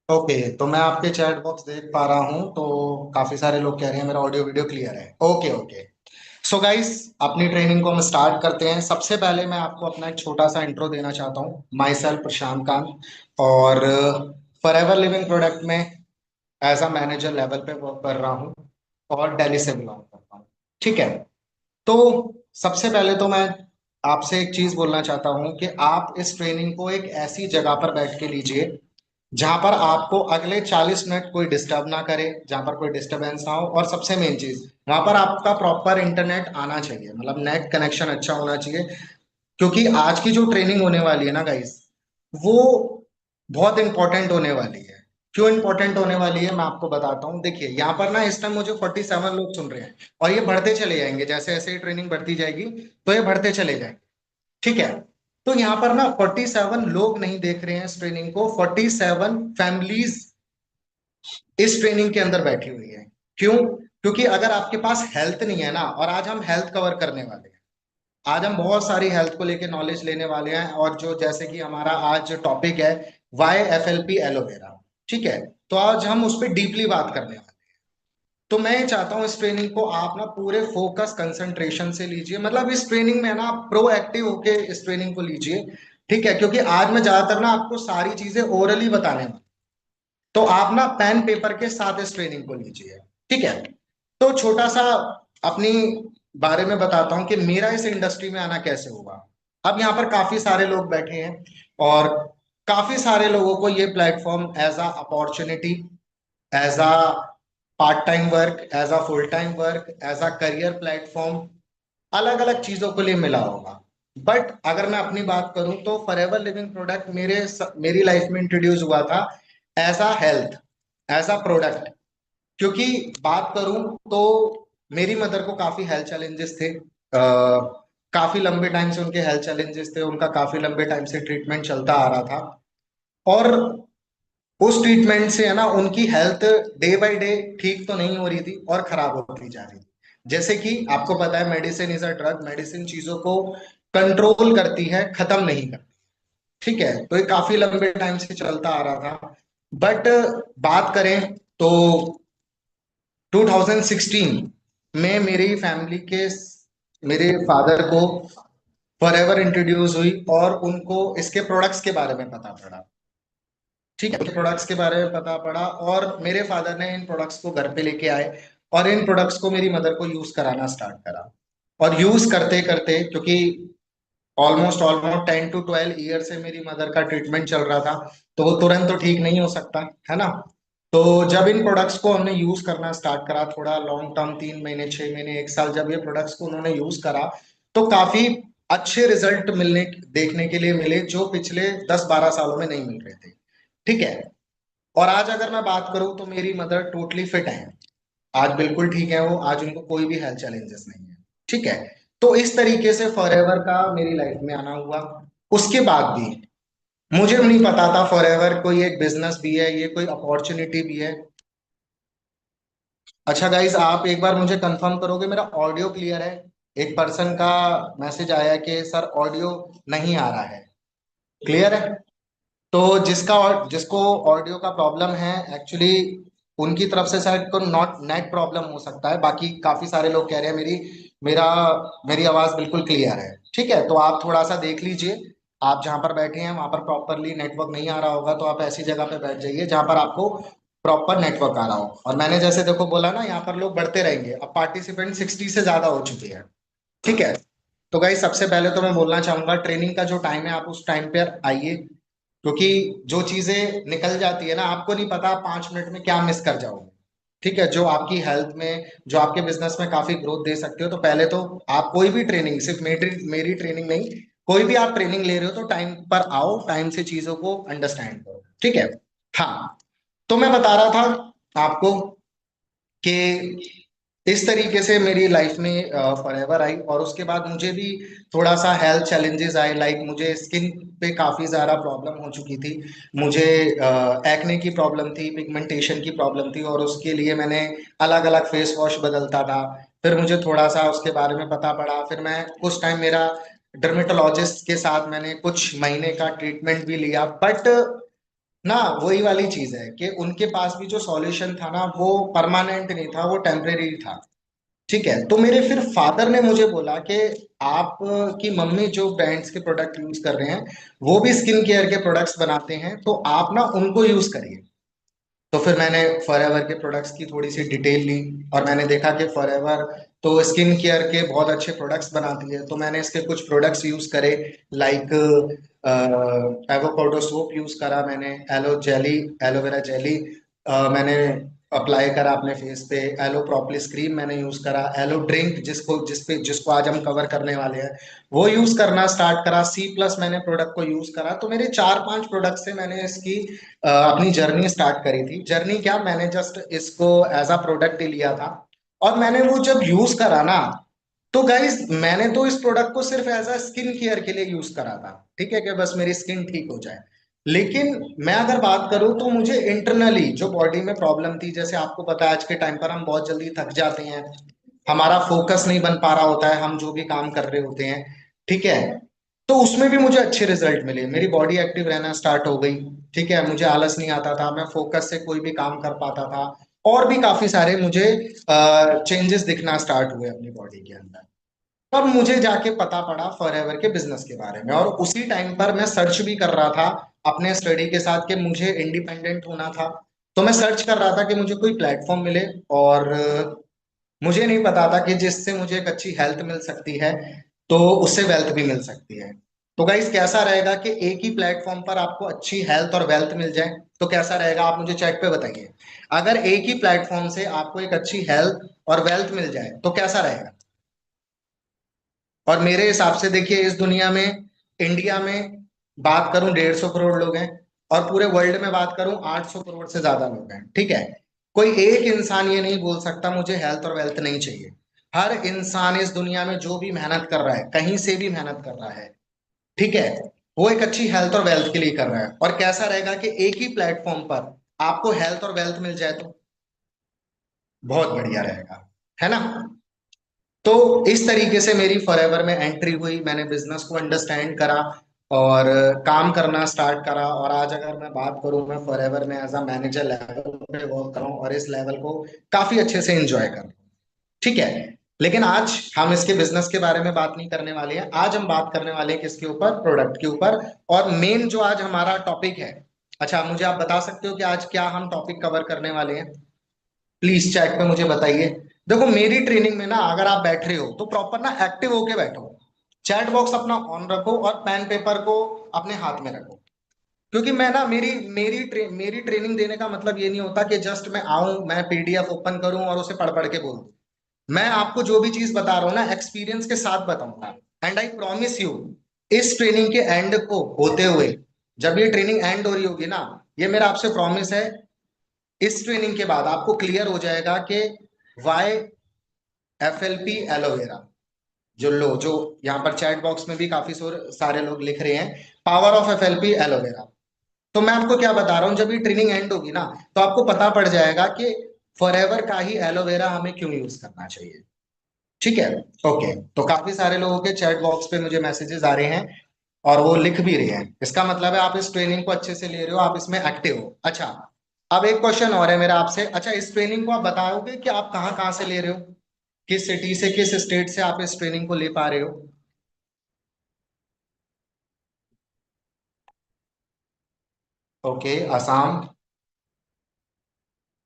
Okay, तो मैं आपके चैट बॉक्स देख पा रहा हूँ, तो काफी सारे लोग कह रहे हैं मेरा ऑडियो वीडियो क्लियर है। Okay okay. सो गाइस, अपनी ट्रेनिंग को हम स्टार्ट करते हैं। सबसे पहले मैं आपको अपना एक छोटा सा इंट्रो देना चाहता हूँ। माई सेल्फ प्रशांत कांत, और फॉरएवर लिविंग प्रोडक्ट में एज अ मैनेजर लेवल पे वर्क कर रहा हूँ और दिल्ली से बिलोंग करता हूँ। ठीक है। तो सबसे पहले तो मैं आपसे एक चीज बोलना चाहता हूँ कि आप इस ट्रेनिंग को एक ऐसी जगह पर बैठ के लीजिए जहां पर आपको अगले 40 मिनट कोई डिस्टर्ब ना करे, जहां पर कोई डिस्टरबेंस ना हो, और सबसे मेन चीज वहां पर आपका प्रॉपर इंटरनेट आना चाहिए, मतलब नेट कनेक्शन अच्छा होना चाहिए। क्योंकि आज की जो ट्रेनिंग होने वाली है ना गाइस, वो बहुत इंपॉर्टेंट होने वाली है। क्यों इंपॉर्टेंट होने वाली है मैं आपको बताता हूँ। देखिए यहाँ पर ना इस टाइम मुझे 47 लोग सुन रहे हैं, और ये बढ़ते चले जाएंगे, जैसे जैसे ट्रेनिंग बढ़ती जाएगी तो ये बढ़ते चले जाएंगे। ठीक है। तो यहाँ पर ना 47 लोग नहीं देख रहे हैं इस ट्रेनिंग को, 47 फैमिलीज इस ट्रेनिंग के अंदर बैठी हुई है। क्यों? क्योंकि अगर आपके पास हेल्थ नहीं है ना, और आज हम हेल्थ कवर करने वाले हैं, आज हम बहुत सारी हेल्थ को लेके नॉलेज लेने वाले हैं, और जो जैसे कि हमारा आज टॉपिक है YFLP एलोवेरा। ठीक है। तो आज हम उस पर डीपली बात करने वाले हैं। तो मैं ये चाहता हूँ इस ट्रेनिंग को आप ना पूरे फोकस कंसंट्रेशन से लीजिए, मतलब इस ट्रेनिंग में ना प्रोएक्टिव होके इस ट्रेनिंग को लीजिए। ठीक है। क्योंकि आज मैं ज्यादातर ना आपको सारी चीजें ओरली बताने वाला हूं। तो आप ना पेन पेपर के साथ इस ट्रेनिंग को लीजिए। ठीक है। तो छोटा सा अपनी बारे में बताता हूँ कि मेरा इस इंडस्ट्री में आना कैसे हुआ। अब यहाँ पर काफी सारे लोग बैठे हैं, और काफी सारे लोगों को ये platform as a opportunity, as a part time work, as a full time work, as a career platform, अलग अलग चीजों के लिए मिला होगा। बट अगर मैं अपनी बात करूं तो फॉरएवर लिविंग प्रोडक्ट मेरी लाइफ में इंट्रोड्यूस हुआ था as a health, as a product. क्योंकि बात करूं तो मेरी मदर को काफी हेल्थ चैलेंजेस थे, काफी लंबे टाइम से उनके हेल्थ चैलेंजेस थे, उनका काफी लंबे टाइम से ट्रीटमेंट चलता आ रहा था। और उस ट्रीटमेंट से है ना उनकी हेल्थ डे बाय डे ठीक तो नहीं हो रही थी और खराब होती जा रही थी। जैसे कि आपको पता है medicine is a drug, medicine चीजों को कंट्रोल करती है, खत्म नहीं करती। ठीक है। तो ये काफी लंबे टाइम से चलता आ रहा था। बट बात करें तो 2016 में मेरी फैमिली के मेरे फादर को फॉरएवर इंट्रोड्यूस हुई, और उनको इसके प्रोडक्ट्स के बारे में पता पड़ा। ठीक है। प्रोडक्ट्स के बारे में पता पड़ा, और मेरे फादर ने इन प्रोडक्ट्स को घर पे लेके आए, और इन प्रोडक्ट्स को मेरी मदर को यूज कराना स्टार्ट करा। और यूज करते करते, क्योंकि ऑलमोस्ट ऑलमोस्ट 10 to 12 ईयर से मेरी मदर का ट्रीटमेंट चल रहा था, तो वो तुरंत तो ठीक नहीं हो सकता है ना। तो जब इन प्रोडक्ट्स को हमने यूज करना स्टार्ट करा, थोड़ा लॉन्ग टर्म, 3 महीने, 6 महीने, एक साल, जब ये प्रोडक्ट्स को उन्होंने यूज करा, तो काफी अच्छे रिजल्ट मिलने देखने के लिए मिले, जो पिछले 10-12 सालों में नहीं मिल रहे थे। ठीक है। और आज अगर मैं बात करूं तो मेरी मदर टोटली फिट है, आज बिल्कुल ठीक है वो, आज उनको कोई भी हेल्थ चैलेंजेस नहीं है। ठीक है। तो इस तरीके से फॉरएवर का मेरी लाइफ में आना हुआ। उसके बाद भी मुझे नहीं पता था फॉरएवर कोई एक बिजनेस भी है, ये कोई अपॉर्चुनिटी भी है। अच्छा गाइज, आप एक बार मुझे कंफर्म करोगे मेरा ऑडियो क्लियर है? एक पर्सन का मैसेज आया कि सर ऑडियो नहीं आ रहा है। क्लियर है? तो जिसको ऑडियो का प्रॉब्लम है, एक्चुअली उनकी तरफ से शायद को नॉट नेट प्रॉब्लम हो सकता है। बाकी काफी सारे लोग कह रहे हैं मेरा मेरी आवाज बिल्कुल क्लियर है। ठीक है। तो आप थोड़ा सा देख लीजिए, आप जहां पर बैठे हैं वहां पर प्रॉपरली नेटवर्क नहीं आ रहा होगा, तो आप ऐसी जगह पे बैठ जाइए जहां पर आपको प्रॉपर नेटवर्क आ रहा हो। और मैंने जैसे देखो बोला ना, यहाँ पर लोग बढ़ते रहेंगे, अब पार्टिसिपेंट 60 से ज्यादा हो चुके हैं। ठीक है। तो गाइस, सबसे पहले तो मैं बोलना चाहूंगा ट्रेनिंग का जो टाइम है आप उस टाइम पे आइए। क्योंकि जो चीजें निकल जाती है ना, आपको नहीं पता आप 5 मिनट में क्या मिस कर जाओगे। ठीक है। जो आपकी हेल्थ में, जो आपके बिजनेस में काफी ग्रोथ दे सकते हो। तो पहले तो आप कोई भी ट्रेनिंग, सिर्फ मेरी मेरी ट्रेनिंग नहीं, कोई भी आप ट्रेनिंग ले रहे हो तो टाइम पर आओ, टाइम से चीजों को अंडरस्टैंड करो। ठीक है। हाँ। तो मैं बता रहा था आपको कि इस तरीके से मेरी लाइफ में फॉरएवर आई, और उसके बाद मुझे भी थोड़ा सा हेल्थ चैलेंजेस आए, लाइक मुझे स्किन पे काफी ज्यादा प्रॉब्लम हो चुकी थी। मुझे एक्ने की प्रॉब्लम थी, पिगमेंटेशन की प्रॉब्लम थी, और उसके लिए मैंने अलग अलग फेस वॉश बदलता था। फिर मुझे थोड़ा सा उसके बारे में पता पड़ा, फिर मैं कुछ टाइम मेरा डर्मेटोलॉजिस्ट के साथ मैंने कुछ महीने का ट्रीटमेंट भी लिया। बट ना वही वाली चीज है कि उनके पास भी जो सॉल्यूशन था ना वो परमानेंट नहीं था, वो टेम्परेरी था। ठीक है, तो मेरे फिर फादर ने मुझे बोला कि आप की मम्मी जो ब्रांड्स के प्रोडक्ट यूज कर रहे हैं वो भी स्किन केयर के प्रोडक्ट्स बनाते हैं, तो आप ना उनको यूज करिए। तो फिर मैंने फॉरएवर के प्रोडक्ट्स की थोड़ी सी डिटेल ली और मैंने देखा कि फॉरएवर तो स्किन केयर के बहुत अच्छे प्रोडक्ट्स बनाती है, तो मैंने इसके कुछ प्रोडक्ट्स यूज करे। लाइक एवोकाडो सोप यूज करा मैंने, एलोवेरा जेली मैंने अप्लाई करा अपने फेस पे, एलो प्रोपोलिस क्रीम मैंने यूज करा, एलो ड्रिंक जिसको आज हम कवर करने वाले हैं वो यूज करना स्टार्ट करा, सी प्लस मैंने प्रोडक्ट को यूज करा। तो मेरे 4-5 प्रोडक्ट से मैंने इसकी अपनी जर्नी स्टार्ट करी थी। जर्नी क्या, मैंने जस्ट इसको एज अ प्रोडक्ट ही लिया था और मैंने वो जब यूज करा ना, तो गाइज मैंने तो इस प्रोडक्ट को सिर्फ एज अ स्किन केयर के लिए यूज करा था, ठीक है, कि बस मेरी स्किन ठीक हो जाए। लेकिन मैं अगर बात करूं तो मुझे इंटरनली जो बॉडी में प्रॉब्लम थी, जैसे आपको पता है आज के टाइम पर हम बहुत जल्दी थक जाते हैं, हमारा फोकस नहीं बन पा रहा होता है हम जो भी काम कर रहे होते हैं, ठीक है, तो उसमें भी मुझे अच्छे रिजल्ट मिले, मेरी बॉडी एक्टिव रहना स्टार्ट हो गई। ठीक है, मुझे आलस नहीं आता था, मैं फोकस से कोई भी काम कर पाता था, और भी काफी सारे मुझे चेंजेस दिखना स्टार्ट हुए अपनी बॉडी के अंदर। तब मुझे जाके पता पड़ा फॉरएवर के बिजनेस के बारे में, और उसी टाइम पर मैं सर्च भी कर रहा था अपने स्टडी के साथ कि मुझे इंडिपेंडेंट होना था। तो मैं सर्च कर रहा था कि मुझे कोई प्लेटफॉर्म मिले, और मुझे नहीं पता था कि जिससे मुझे एक अच्छी हेल्थ मिल सकती है तो उससे वेल्थ भी मिल सकती है। तो गाइस कैसा रहेगा कि एक ही प्लेटफॉर्म पर आपको अच्छी हेल्थ और वेल्थ मिल जाए, तो कैसा रहेगा आप मुझे चैट पे बताइए। अगर एक ही प्लेटफॉर्म से आपको एक अच्छी हेल्थ और वेल्थ मिल जाए तो कैसा रहेगा। और मेरे हिसाब से देखिए, इस दुनिया में, इंडिया में बात करूं 150 करोड़ लोग हैं, और पूरे वर्ल्ड में बात करूं 800 करोड़ से ज्यादा लोग हैं, ठीक है। कोई एक इंसान ये नहीं बोल सकता मुझे हेल्थ और वेल्थ नहीं चाहिए। हर इंसान इस दुनिया में जो भी मेहनत कर रहा है, कहीं से भी मेहनत कर रहा है, ठीक है, वो एक अच्छी हेल्थ और वेल्थ के लिए कर रहा है। और कैसा रहेगा कि एक ही प्लेटफॉर्म पर आपको हेल्थ और वेल्थ मिल जाए तो बहुत बढ़िया रहेगा, है ना। तो इस तरीके से मेरी फॉरएवर में एंट्री हुई, मैंने बिजनेस को अंडरस्टैंड करा और काम करना स्टार्ट करा। और आज अगर मैं बात करूं, मैं फॉरएवर में एज अ मैनेजर लेवल पे वर्क कर रहा हूं और इस लेवल को काफी अच्छे से एंजॉय कर रहा हूं, ठीक है। लेकिन आज हम इसके बिजनेस के बारे में बात नहीं करने वाले हैं, आज हम बात करने वाले हैं किसके ऊपर, प्रोडक्ट के ऊपर। और मेन जो आज हमारा टॉपिक है, अच्छा मुझे आप बता सकते हो कि आज क्या हम टॉपिक कवर करने वाले हैं, प्लीज चैट पे मुझे बताइए। देखो मेरी ट्रेनिंग में ना अगर आप बैठ रहे हो तो प्रॉपर ना एक्टिव होके बैठो, चैट बॉक्स अपना ऑन रखो और पेन पेपर को अपने हाथ में रखो। क्योंकि मैं ना मेरी ट्रेनिंग देने का मतलब ये नहीं होता कि जस्ट मैं आऊं, मैं पीडीएफ ओपन करूं और उसे पढ़ पढ़ के बोल दूं। मैं आपको जो भी चीज बता रहा हूँ ना एक्सपीरियंस के साथ बताऊंगा। एंड आई प्रॉमिस यू, इस ट्रेनिंग के एंड को होते हुए, जब ये ट्रेनिंग एंड हो रही होगी ना, ये मेरा आपसे प्रॉमिस है, इस ट्रेनिंग के बाद आपको क्लियर हो जाएगा कि वाई FLP एलोवेरा, जो यहाँ पर चैट बॉक्स में भी काफी सारे लोग लिख रहे हैं, पावर ऑफ FLP एलोवेरा। तो मैं आपको क्या बता रहा हूँ, जब ये ट्रेनिंग एंड होगी ना तो आपको पता पड़ जाएगा कि फॉरएवर का ही एलोवेरा हमें क्यों यूज करना चाहिए, ठीक है। ओके, तो काफी सारे लोगों के चैट बॉक्स पे मुझे मैसेजेस आ रहे हैं और वो लिख भी रहे हैं, इसका मतलब है आप इस ट्रेनिंग को अच्छे से ले रहे हो, आप इसमें एक्टिव हो। अच्छा, अब एक क्वेश्चन और है मेरा आपसे, अच्छा इस ट्रेनिंग को आप बताओगे कि आप कहाँ कहाँ से ले रहे हो, किस सिटी से, किस स्टेट से आप इस ट्रेनिंग को ले पा रहे हो। ओके, असम,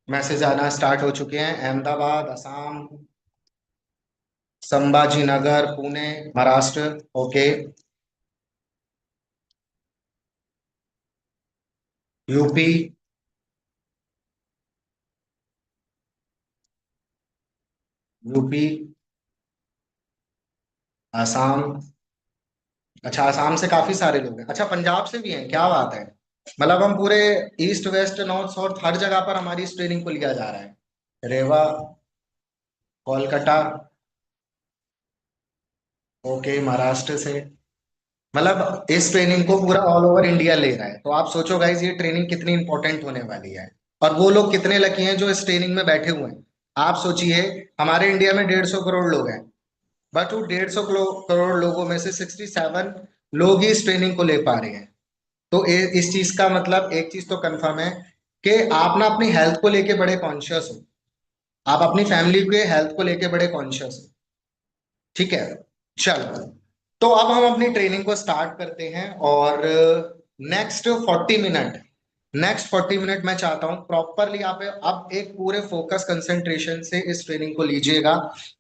मैसेज आना स्टार्ट हो चुके हैं, Ahmedabad Assam, Sambhaji Nagar Pune Maharashtra, okay, UP, UP, Assam, अच्छा असम से काफी सारे लोग हैं, अच्छा पंजाब से भी हैं, क्या बात है। मतलब हम पूरे ईस्ट वेस्ट नॉर्थ साउथ हर जगह पर हमारी इस ट्रेनिंग को लिया जा रहा है। रेवा, कोलकाता, ओके, महाराष्ट्र से, मतलब इस ट्रेनिंग को पूरा ऑल ओवर इंडिया ले रहा है। तो आप सोचो गाइज ये ट्रेनिंग कितनी इंपॉर्टेंट होने वाली है, और वो लोग कितने लकी हैं जो इस ट्रेनिंग में बैठे हुए हैं। आप सोचिए, हमारे इंडिया में 150 करोड़ लोग हैं, बट वो 150 करोड़ लोगों में से 67 लोग ही इस ट्रेनिंग को ले पा रहे हैं। तो इस चीज का मतलब एक चीज तो कंफर्म है कि आप ना अपनी हेल्थ को लेके बड़े कॉन्शियस हो, आप अपनी फैमिली के हेल्थ को लेके बड़े कॉन्शियस हो। ठीक है, चलो। तो अब हम अपनी ट्रेनिंग को स्टार्ट करते हैं, और नेक्स्ट 40 मिनट मैं चाहता हूँ प्रॉपरली आप अब एक पूरे फोकस कंसंट्रेशन से इस ट्रेनिंग को लीजिएगा।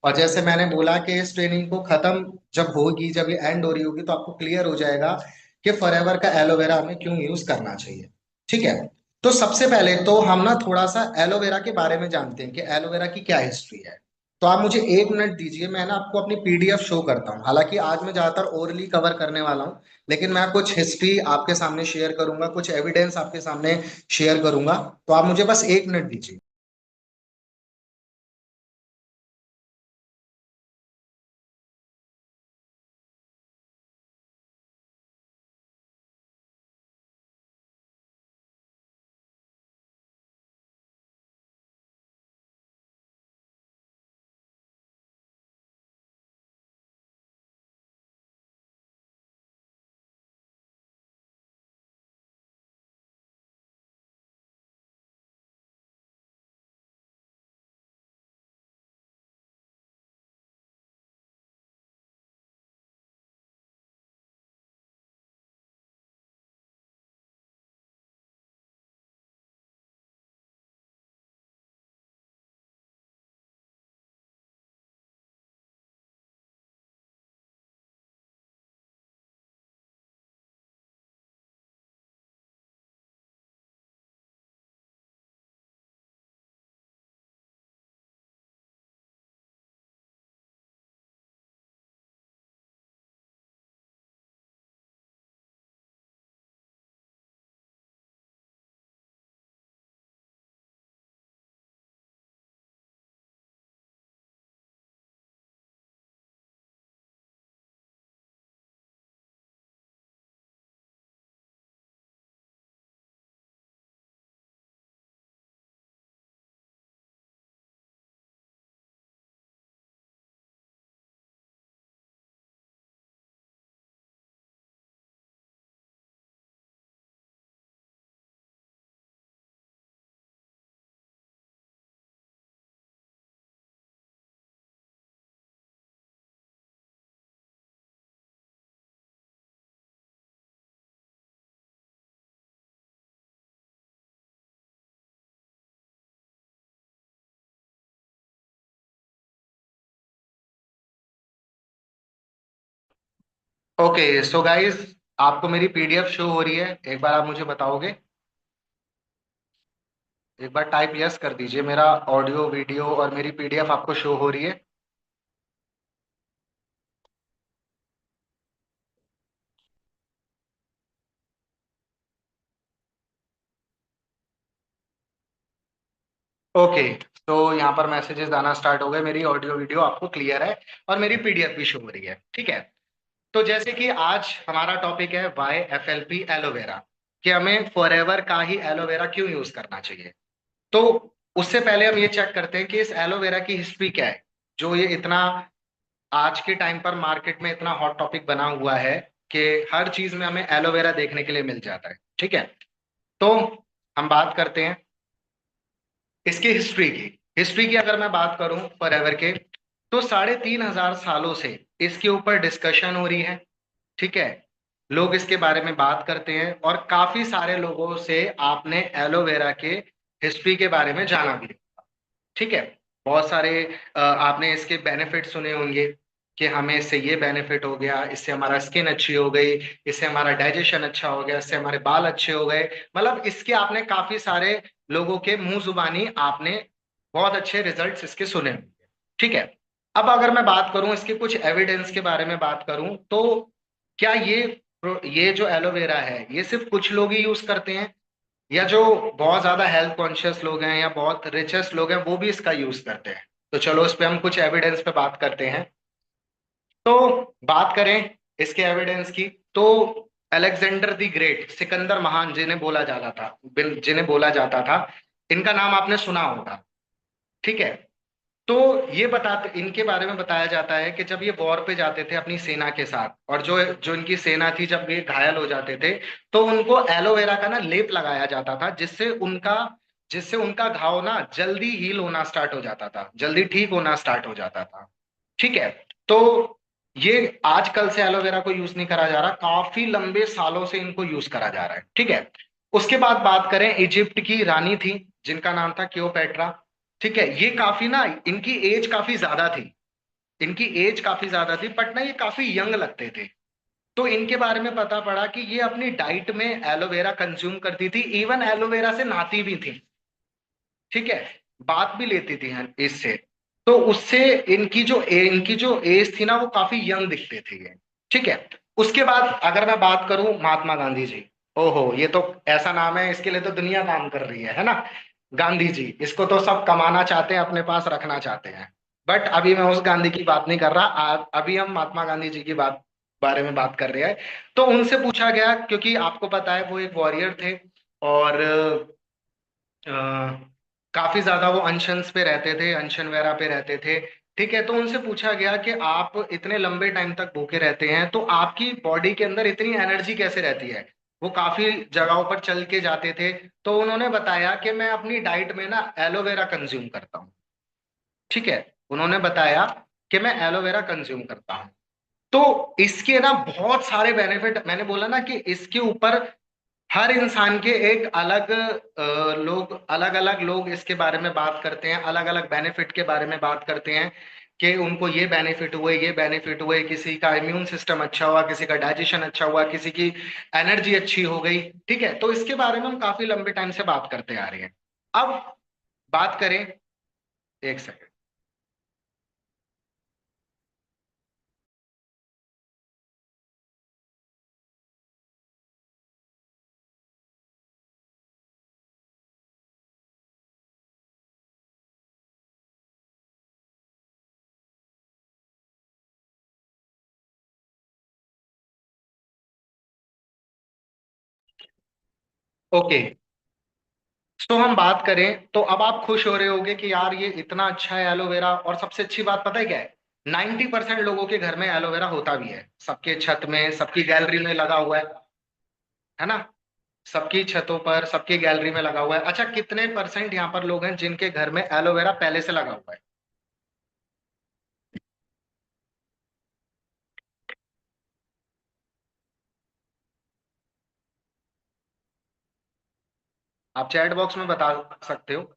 और जैसे मैंने बोला कि इस ट्रेनिंग को खत्म जब होगी, जब ये एंड हो रही होगी, तो आपको क्लियर हो जाएगा कि फॉरएवर का एलोवेरा हमें क्यों यूज करना चाहिए। ठीक है, तो सबसे पहले तो हम ना थोड़ा सा एलोवेरा के बारे में जानते हैं कि एलोवेरा की क्या हिस्ट्री है। तो आप मुझे 1 मिनट दीजिए, मैं ना आपको अपनी पीडीएफ शो करता हूँ। हालांकि आज मैं ज्यादातर ओरली कवर करने वाला हूँ, लेकिन मैं कुछ हिस्ट्री आपके सामने शेयर करूंगा, कुछ एविडेंस आपके सामने शेयर करूंगा। तो आप मुझे बस 1 मिनट दीजिए। ओके, सो गाइस, आपको मेरी पीडीएफ शो हो रही है? एक बार आप मुझे बताओगे? एक बार टाइप यस कर दीजिए, मेरा ऑडियो वीडियो और मेरी पीडीएफ आपको शो हो रही है? ओके, तो यहाँ पर मैसेजेस आना स्टार्ट हो गए, मेरी ऑडियो वीडियो आपको क्लियर है और मेरी पीडीएफ भी शो हो रही है। ठीक है, तो जैसे कि आज हमारा टॉपिक है वाई एफएलपी एलोवेरा, कि हमें फॉरएवर का ही एलोवेरा क्यों यूज करना चाहिए। तो उससे पहले हम ये चेक करते हैं कि इस एलोवेरा की हिस्ट्री क्या है, जो ये इतना आज के टाइम पर मार्केट में इतना हॉट टॉपिक बना हुआ है कि हर चीज में हमें एलोवेरा देखने के लिए मिल जाता है। ठीक है, तो हम बात करते हैं इसकी हिस्ट्री की अगर मैं बात करूं फॉरएवर के, तो 3,500 सालों से इसके ऊपर डिस्कशन हो रही है। ठीक है, लोग इसके बारे में बात करते हैं और काफी सारे लोगों से आपने एलोवेरा के हिस्ट्री के बारे में जाना भी। ठीक है, बहुत सारे आपने इसके बेनिफिट सुने होंगे कि हमें इससे ये बेनिफिट हो गया, इससे हमारा स्किन अच्छी हो गई, इससे हमारा डाइजेशन अच्छा हो गया, इससे हमारे बाल अच्छे हो गए। मतलब इसके आपने काफी सारे लोगों के मुंह जुबानी आपने बहुत अच्छे रिजल्ट्स इसके सुने होंगे। ठीक है, अब अगर मैं बात करूं इसके कुछ एविडेंस के बारे में बात करूं, तो क्या ये जो एलोवेरा है ये सिर्फ कुछ लोग ही यूज करते हैं, या जो बहुत ज्यादा हेल्थ कॉन्शियस लोग हैं या बहुत रिचेस्ट लोग हैं वो भी इसका यूज करते हैं? तो चलो इस पे हम कुछ एविडेंस पे बात करते हैं। तो बात करें इसके एविडेंस की, तो अलेक्जेंडर द ग्रेट, सिकंदर महान जिन्हें बोला जाता था, इनका नाम आपने सुना होगा। ठीक है, तो ये बताते, इनके बारे में बताया जाता है कि जब ये वॉर पे जाते थे अपनी सेना के साथ, और जो जो इनकी सेना थी जब ये घायल हो जाते थे, तो उनको एलोवेरा का ना लेप लगाया जाता था, जिससे उनका घाव ना जल्दी हील होना स्टार्ट हो जाता था, जल्दी ठीक होना स्टार्ट हो जाता था। ठीक है। तो ये आजकल से एलोवेरा को यूज नहीं करा जा रहा, काफी लंबे सालों से इनको यूज करा जा रहा है। ठीक है। उसके बाद बात करें, इजिप्ट की रानी थी जिनका नाम था क्लियोपेट्रा। ठीक है। ये काफी ना, इनकी एज काफी ज्यादा थी, इनकी एज काफी ज्यादा थी, बट ना ये काफी यंग लगते थे। तो इनके बारे में पता पड़ा कि ये अपनी डाइट में एलोवेरा कंज्यूम करती थी, इवन एलोवेरा से नहाती भी थी। ठीक है। बात भी लेती थी इससे। तो उससे इनकी जो एज थी ना, वो काफी यंग दिखते थे ये। ठीक है। उसके बाद अगर मैं बात करूं महात्मा गांधी जी, ओहो, ये तो ऐसा नाम है, इसके लिए तो दुनिया काम कर रही है ना। गांधी जी, इसको तो सब कमाना चाहते हैं, अपने पास रखना चाहते हैं। बट अभी मैं उस गांधी की बात नहीं कर रहा, अभी हम महात्मा गांधी जी की बात बारे में बात कर रहे हैं। तो उनसे पूछा गया, क्योंकि आपको पता है वो एक वॉरियर थे, और अ, काफी ज्यादा वो अनशंस पे रहते थे, अनशन वगैरह पे रहते थे। ठीक है। तो उनसे पूछा गया कि आप इतने लंबे टाइम तक भूखे रहते हैं, तो आपकी बॉडी के अंदर इतनी एनर्जी कैसे रहती है। वो काफी जगहों पर चल के जाते थे। तो उन्होंने बताया कि मैं अपनी डाइट में ना एलोवेरा कंज्यूम करता हूँ। ठीक है। उन्होंने बताया कि मैं एलोवेरा कंज्यूम करता हूँ। तो इसके ना बहुत सारे बेनिफिट, मैंने बोला ना कि इसके ऊपर हर इंसान के एक अलग लोग, अलग अलग लोग इसके बारे में बात करते हैं, अलग अलग बेनिफिट के बारे में बात करते हैं कि उनको ये बेनिफिट हुए, ये बेनिफिट हुए, किसी का इम्यून सिस्टम अच्छा हुआ, किसी का डाइजेशन अच्छा हुआ, किसी की एनर्जी अच्छी हो गई। ठीक है। तो इसके बारे में हम काफी लंबे टाइम से बात करते आ रहे हैं। अब बात करें, एक सेकंड। ओके। तो हम बात करें, तो अब आप खुश हो रहे होगे कि यार ये इतना अच्छा है एलोवेरा, और सबसे अच्छी बात पता है क्या है, 90% लोगों के घर में एलोवेरा होता भी है, सबके छत में, सबकी गैलरी में लगा हुआ है ना। सबकी छतों पर, सबकी गैलरी में लगा हुआ है। अच्छा, कितने परसेंट यहाँ पर लोग हैं जिनके घर में एलोवेरा पहले से लगा हुआ है। आप चैट बॉक्स में बता सकते हो।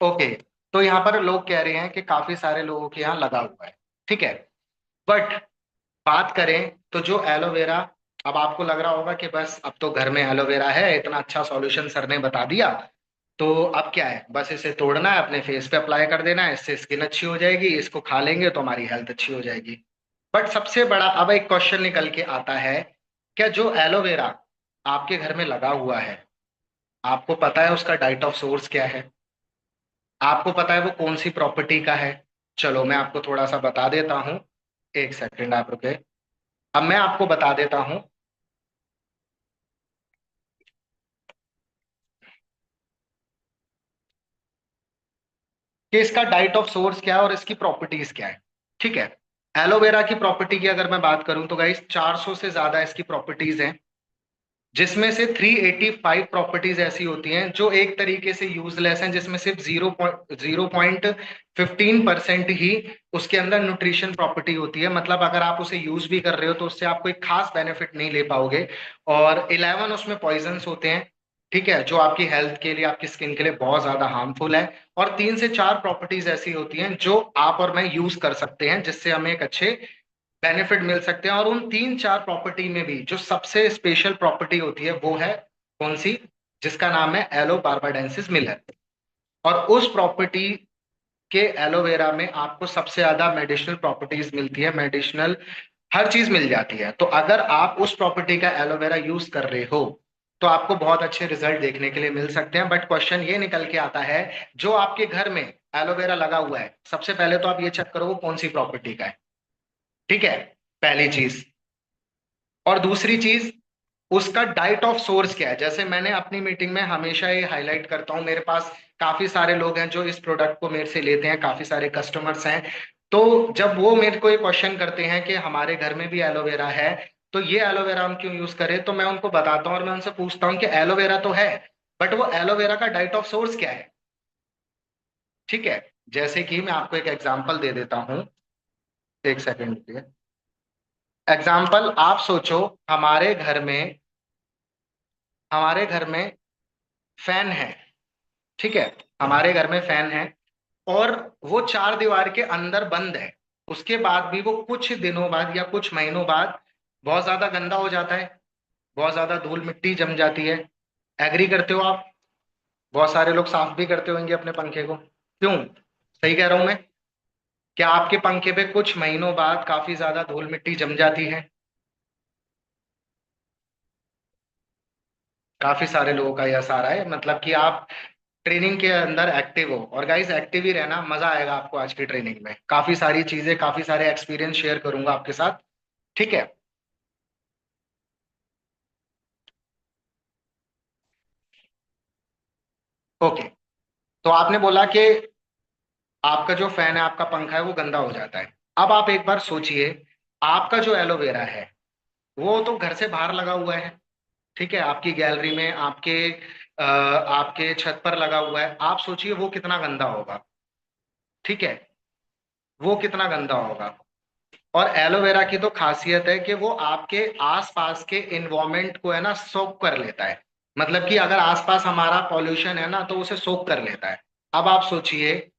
ओके। तो यहाँ पर लोग कह रहे हैं कि काफी सारे लोगों के यहाँ लगा हुआ है। ठीक है। बट बात करें तो जो एलोवेरा, अब आपको लग रहा होगा कि बस अब तो घर में एलोवेरा है, इतना अच्छा सॉल्यूशन सर ने बता दिया, तो अब क्या है, बस इसे तोड़ना है, अपने फेस पे अप्लाई कर देना है, इससे स्किन अच्छी हो जाएगी, इसको खा लेंगे तो हमारी हेल्थ अच्छी हो जाएगी। बट सबसे बड़ा अब एक क्वेश्चन निकल के आता है, क्या जो एलोवेरा आपके घर में लगा हुआ है, आपको पता है उसका डाइट ऑफ सोर्स क्या है, आपको पता है वो कौन सी प्रॉपर्टी का है। चलो मैं आपको थोड़ा सा बता देता हूँ, एक सेकंड आप रुके। अब मैं आपको बता देता हूँ कि इसका डाइट ऑफ सोर्स क्या है और इसकी प्रॉपर्टीज क्या है। ठीक है। एलोवेरा की प्रॉपर्टी की अगर मैं बात करूं तो गाइस 400 से ज्यादा इसकी प्रॉपर्टीज हैं, जिसमें से 385 प्रॉपर्टीज ऐसी होती हैं जो एक तरीके से यूजलेस हैं, जिसमें सिर्फ 0.15% ही उसके अंदर न्यूट्रिशन प्रॉपर्टी होती है। मतलब अगर आप उसे यूज भी कर रहे हो तो उससे आप कोई खास बेनिफिट नहीं ले पाओगे। और 11 उसमें पॉइजन्स होते हैं। ठीक है। जो आपकी हेल्थ के लिए, आपकी स्किन के लिए बहुत ज्यादा हार्मफुल है। और 3 से 4 प्रॉपर्टीज ऐसी होती हैं जो आप और मैं यूज कर सकते हैं, जिससे हमें एक अच्छे बेनिफिट मिल सकते हैं। और उन तीन चार प्रॉपर्टी में भी जो सबसे स्पेशल प्रॉपर्टी होती है वो है कौन सी? जिसका नाम है एलो बार्बाडेंसिस मिलर। और उस प्रॉपर्टी के एलोवेरा में आपको सबसे ज्यादा मेडिसिनल प्रॉपर्टीज मिलती है, मेडिसिनल हर चीज मिल जाती है। तो अगर आप उस प्रॉपर्टी का एलोवेरा यूज कर रहे हो तो आपको बहुत अच्छे रिजल्ट देखने के लिए मिल सकते हैं। बट क्वेश्चन ये निकल के आता है, जो आपके घर में एलोवेरा लगा हुआ है, सबसे पहले तो आप ये चेक करो वो कौन सी प्रॉपर्टी का है। ठीक है, पहली चीज। और दूसरी चीज, उसका डाइट ऑफ सोर्स क्या है। जैसे मैंने अपनी मीटिंग में हमेशा ये हाईलाइट करता हूँ, मेरे पास काफी सारे लोग हैं जो इस प्रोडक्ट को मेरे से लेते हैं, काफी सारे कस्टमर्स हैं। तो जब वो मेरे को ये क्वेश्चन करते हैं कि हमारे घर में भी एलोवेरा है तो ये एलोवेरा हम क्यों यूज करें, तो मैं उनको बताता हूँ और मैं उनसे पूछता हूँ कि एलोवेरा तो है, बट वो एलोवेरा का डाइट ऑफ सोर्स क्या है। ठीक है, जैसे कि मैं आपको एक एग्जांपल दे देता हूँ, एक सेकेंड। एग्जाम्पल आप सोचो, हमारे घर में हमारे घर में फैन है। ठीक है, हमारे घर में फैन है और वो चार दीवार के अंदर बंद है। उसके बाद भी वो कुछ दिनों बाद या कुछ महीनों बाद बहुत ज्यादा गंदा हो जाता है, बहुत ज्यादा धूल मिट्टी जम जाती है। एग्री करते हो आप? बहुत सारे लोग साफ भी करते होंगे अपने पंखे को, क्यों? सही कह रहा हूं मैं? क्या आपके पंखे पे कुछ महीनों बाद काफी ज्यादा धूल मिट्टी जम जाती है? काफी सारे लोगों का यह सारा है, मतलब कि आप ट्रेनिंग के अंदर एक्टिव हो। और गाइस, एक्टिव ही रहना, मजा आएगा आपको आज की ट्रेनिंग में। काफी सारी चीजें, काफी सारे एक्सपीरियंस शेयर करूंगा आपके साथ। ठीक है। ओके, तो आपने बोला कि आपका जो फैन है, आपका पंखा है, वो गंदा हो जाता है। अब आप एक बार सोचिए, आपका जो एलोवेरा है वो तो घर से बाहर लगा हुआ है। ठीक है, आपकी गैलरी में, आपके छत पर लगा हुआ है। आप सोचिए वो कितना गंदा होगा। ठीक है, वो कितना गंदा होगा। और एलोवेरा की तो खासियत है कि वो आपके आसपास के इन्वायरमेंट को है ना सोक कर लेता है। मतलब कि अगर आसपास हमारा पॉल्यूशन है ना तो उसे सोक कर लेता है। अब आप सोचिए।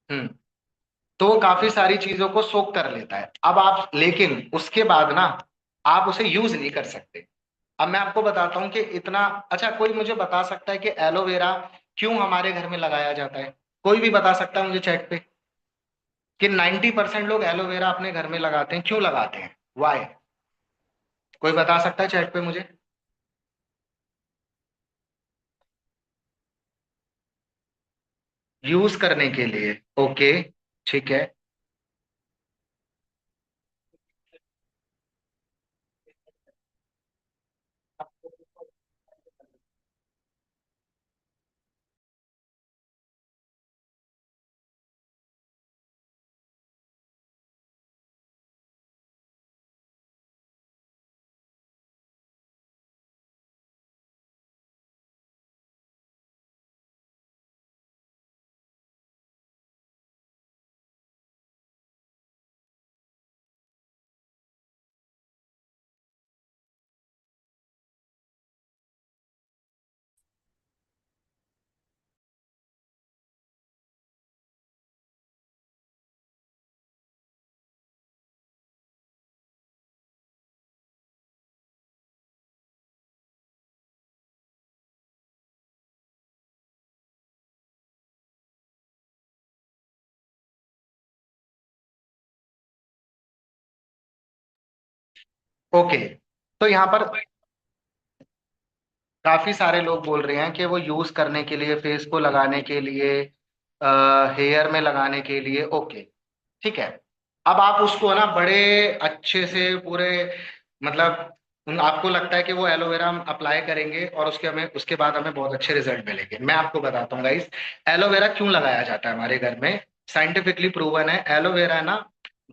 हम्म, तो वो काफी सारी चीजों को सोक कर लेता है। अब आप, लेकिन उसके बाद ना आप उसे यूज नहीं कर सकते। अब मैं आपको बताता हूँ कि इतना अच्छा, कोई मुझे बता सकता है कि एलोवेरा क्यों हमारे घर में लगाया जाता है? कोई भी बता सकता है मुझे चैट पे कि 90% लोग एलोवेरा अपने घर में लगाते हैं, क्यों लगाते हैं? वाई? कोई बता सकता है चैट पे मुझे? यूज करने के लिए, ओके, ठीक है। ओके, तो यहाँ पर काफी सारे लोग बोल रहे हैं कि वो यूज करने के लिए, फेस को लगाने के लिए, हेयर में लगाने के लिए, ओके, ठीक है। अब आप उसको है ना बड़े अच्छे से पूरे, मतलब आपको लगता है कि वो एलोवेरा हम अप्लाई करेंगे और उसके बाद हमें बहुत अच्छे रिजल्ट मिलेंगे। मैं आपको बताता हूँ गाइस, एलोवेरा क्यों लगाया जाता है हमारे घर में। साइंटिफिकली प्रूवन है, एलोवेरा ना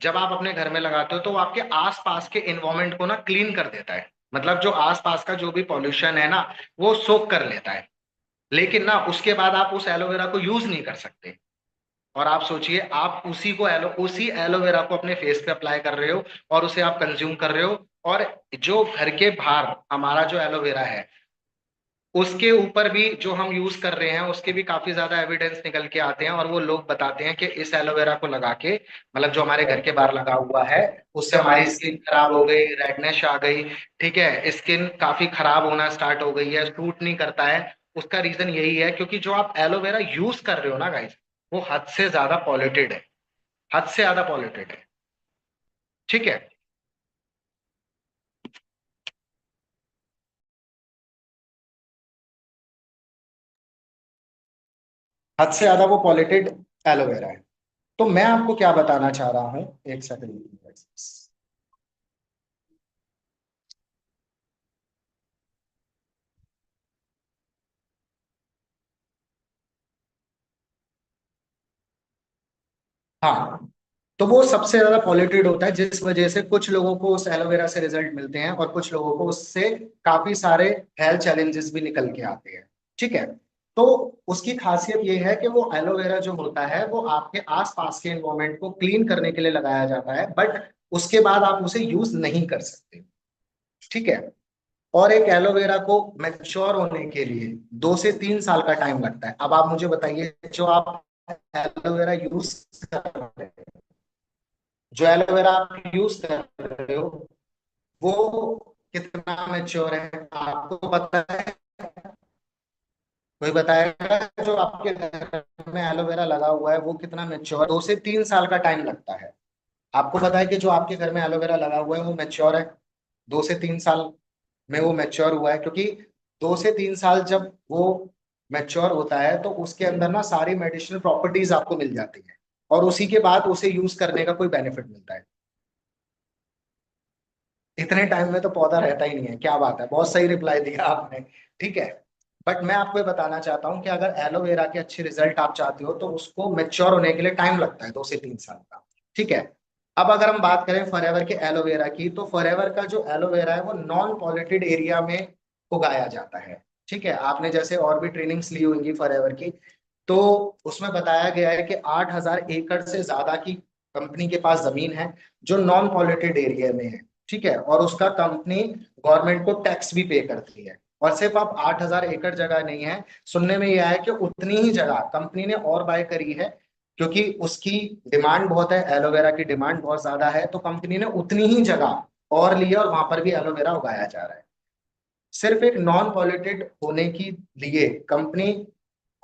जब आप अपने घर में लगाते हो तो वो आपके आसपास के इन्वायरमेंट को ना क्लीन कर देता है। मतलब जो आसपास का जो भी पॉल्यूशन है ना वो सोक कर लेता है। लेकिन ना उसके बाद आप उस एलोवेरा को यूज नहीं कर सकते। और आप सोचिए, आप उसी एलोवेरा को अपने फेस पे अप्लाई कर रहे हो और उसे आप कंज्यूम कर रहे हो। और जो घर के बाहर हमारा जो एलोवेरा है उसके ऊपर भी जो हम यूज कर रहे हैं उसके भी काफी ज्यादा एविडेंस निकल के आते हैं, और वो लोग बताते हैं कि इस एलोवेरा को लगा के, मतलब जो हमारे घर के बाहर लगा हुआ है, उससे हमारी स्किन खराब हो गई, रेडनेस आ गई। ठीक है, स्किन काफी खराब होना स्टार्ट हो गई है, सूट नहीं करता है। उसका रीजन यही है क्योंकि जो आप एलोवेरा यूज कर रहे हो ना गाइस, वो हद से ज्यादा पॉल्यूटेड है, हद से ज्यादा पॉल्यूटेड है। ठीक है, हद से ज्यादा वो पॉल्यूटेड एलोवेरा है। तो मैं आपको क्या बताना चाह रहा हूं, एक सेकंड। हाँ, तो वो सबसे ज्यादा पॉल्यूटेड होता है, जिस वजह से कुछ लोगों को उस एलोवेरा से रिजल्ट मिलते हैं और कुछ लोगों को उससे काफी सारे हेल्थ चैलेंजेस भी निकल के आते हैं। ठीक है, तो उसकी खासियत ये है कि वो एलोवेरा जो होता है वो आपके आसपास के एनवायरमेंट को क्लीन करने के लिए लगाया जाता है, बट उसके बाद आप उसे यूज नहीं कर सकते। ठीक है, और एक एलोवेरा को मैच्योर होने के लिए 2 से 3 साल का टाइम लगता है। अब आप मुझे बताइए, जो आप एलोवेरा यूज कर रहे हैं, जो एलोवेरा आप यूज कर रहे हो, वो कितना मैच्योर है आपको पता है? कोई बताएगा? जो आपके घर में एलोवेरा लगा हुआ है वो कितना मैच्योर, 2 से 3 साल का टाइम लगता है। आपको पता है कि जो आपके घर में एलोवेरा लगा हुआ है वो मैच्योर है, 2 से 3 साल में वो मैच्योर हुआ है, क्योंकि 2 से 3 साल जब वो मैच्योर होता है तो उसके अंदर ना सारी मेडिसिनल प्रॉपर्टीज आपको मिल जाती है, और उसी के बाद उसे यूज करने का कोई बेनिफिट मिलता है। इतने टाइम में तो पौधा रहता ही नहीं है, क्या बात है, बहुत सही रिप्लाई दिया आपने। ठीक है, बट मैं आपको ये बताना चाहता हूँ कि अगर एलोवेरा के अच्छे रिजल्ट आप चाहते हो तो उसको मेच्योर होने के लिए टाइम लगता है 2 से 3 साल का। ठीक है, अब अगर हम बात करें फॉरएवर के एलोवेरा की, तो फॉरएवर का जो एलोवेरा है वो नॉन पॉल्यूटेड एरिया में उगाया जाता है। ठीक है, आपने जैसे और भी ट्रेनिंग्स ली होंगी फॉरएवर की, तो उसमें बताया गया है कि 8,000 एकड़ से ज्यादा की कंपनी के पास जमीन है जो नॉन पॉल्यूटेड एरिया में है। ठीक है, और उसका कंपनी गवर्नमेंट को टैक्स भी पे करती है। और सिर्फ अब 8,000 एकड़ जगह नहीं है, सुनने में यह आया कि उतनी ही जगह कंपनी ने और बाय करी है, क्योंकि उसकी डिमांड बहुत है, एलोवेरा की डिमांड बहुत ज्यादा है, तो कंपनी ने उतनी ही जगह और ली है और वहां पर भी एलोवेरा उगाया जा रहा है। सिर्फ एक नॉन पॉल्यूटेड होने की लिए कंपनी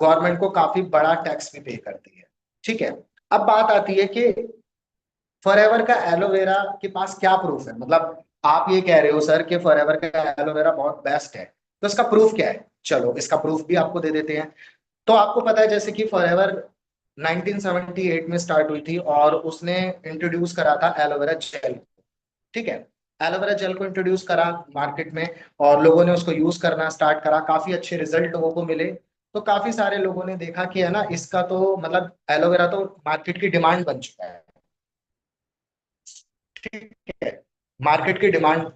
गवर्नमेंट को काफी बड़ा टैक्स भी पे करती है। ठीक है, अब बात आती है कि फॉरएवर का एलोवेरा के पास क्या प्रूफ है, मतलब आप ये कह रहे हो सर कि फॉरएवर का एलोवेरा बहुत बेस्ट है, तो इसका प्रूफ क्या है? चलो इसका प्रूफ भी आपको दे देते हैं। तो आपको पता है जैसे कि फॉरएवर 1978 में स्टार्ट हुई थी और उसने इंट्रोड्यूस करा था एलोवेरा जेल। ठीक है, एलोवेरा जेल को इंट्रोड्यूस करा मार्केट में, और लोगों ने उसको यूज करना स्टार्ट करा, काफी अच्छे रिजल्ट लोगों को मिले। तो काफी सारे लोगों ने देखा कि है ना, इसका तो मतलब एलोवेरा तो मार्केट की डिमांड बन चुका है। ठीक है, मार्केट की डिमांड,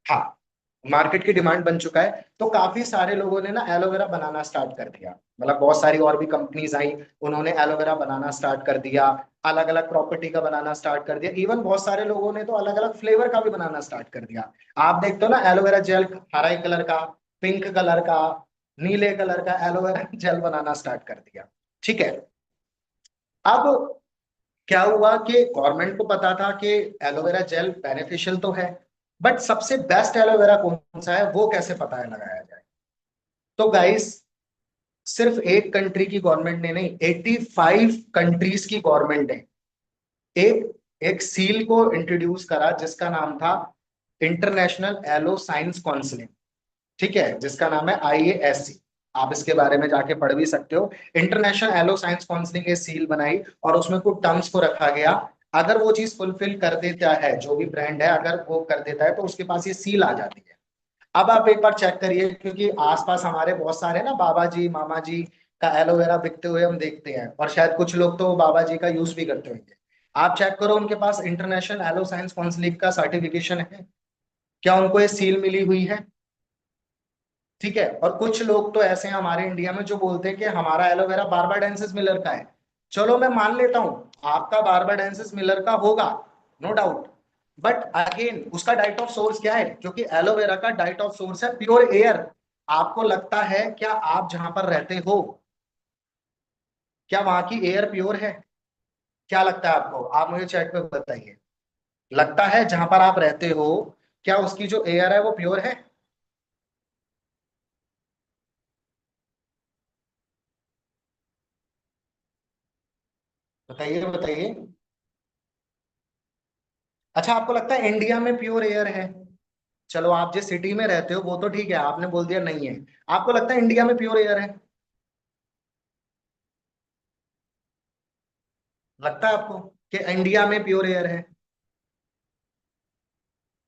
हाँ, मार्केट की डिमांड बन चुका है, तो काफी सारे लोगों ने ना एलोवेरा बनाना स्टार्ट कर दिया। मतलब बहुत सारी और भी कंपनीज आई, उन्होंने एलोवेरा बनाना स्टार्ट कर दिया, अलग अलग प्रॉपर्टी का बनाना स्टार्ट कर दिया, इवन बहुत सारे लोगों ने तो अलग अलग फ्लेवर का भी बनाना स्टार्ट कर दिया। आप देखते हो ना एलोवेरा जेल, हरा कलर का, पिंक कलर का, नीले कलर का एलोवेरा जेल बनाना स्टार्ट कर दिया। ठीक है, अब क्या हुआ कि गवर्नमेंट को पता था कि एलोवेरा जेल बेनिफिशियल तो है, बट सबसे बेस्ट एलोवेरा कौन सा है वो कैसे पता है लगाया जाए? तो गाइस, सिर्फ एक कंट्री की गवर्नमेंट ने नहीं, 85 कंट्रीज की गवर्नमेंट ने एक एक सील को इंट्रोड्यूस करा जिसका नाम था इंटरनेशनल एलो साइंस काउंसिल। ठीक है, जिसका नाम है IASC। आप इसके बारे में जाके पढ़ भी सकते हो। इंटरनेशनल एलो साइंस काउंसिल ने सील बनाई और उसमें कुछ टर्म्स को रखा गया, अगर वो चीज फुलफिल कर देता है, जो भी ब्रांड है अगर वो कर देता है तो उसके पास ये सील आ जाती है। अब आप एक बार चेक करिए, क्योंकि आसपास हमारे बहुत सारे ना बाबा जी मामा जी का एलोवेरा बिकते हुए हम देखते हैं, और शायद कुछ लोग तो बाबा जी का यूज भी करते होंगे। आप चेक करो उनके पास इंटरनेशनल एलो साइंस काउंसिल का सर्टिफिकेशन है, क्या उनको ये सील मिली हुई है? ठीक है, और कुछ लोग तो ऐसे हैं हमारे इंडिया में जो बोलते हैं कि हमारा एलोवेरा बारबाडेंसिस मिलर का है। चलो मैं मान लेता हूं आपका बारबाडेंसिस मिलर का होगा, नो डाउट, बट अगेन उसका डाइट ऑफ सोर्स क्या है? क्योंकि एलोवेरा का डाइट ऑफ सोर्स है प्योर एयर। आपको लगता है क्या आप जहां पर रहते हो, क्या वहां की एयर प्योर है? क्या लगता है आपको? आप मुझे चैट पे बताइए। लगता है जहां पर आप रहते हो, क्या उसकी जो एयर है वो प्योर है? बताइए बताइए। अच्छा, आपको लगता है इंडिया में प्योर एयर है? चलो, आप जिस सिटी में रहते हो वो तो ठीक है, आपने बोल दिया नहीं है। आपको लगता है इंडिया में प्योर एयर है? लगता है आपको कि इंडिया में प्योर एयर है?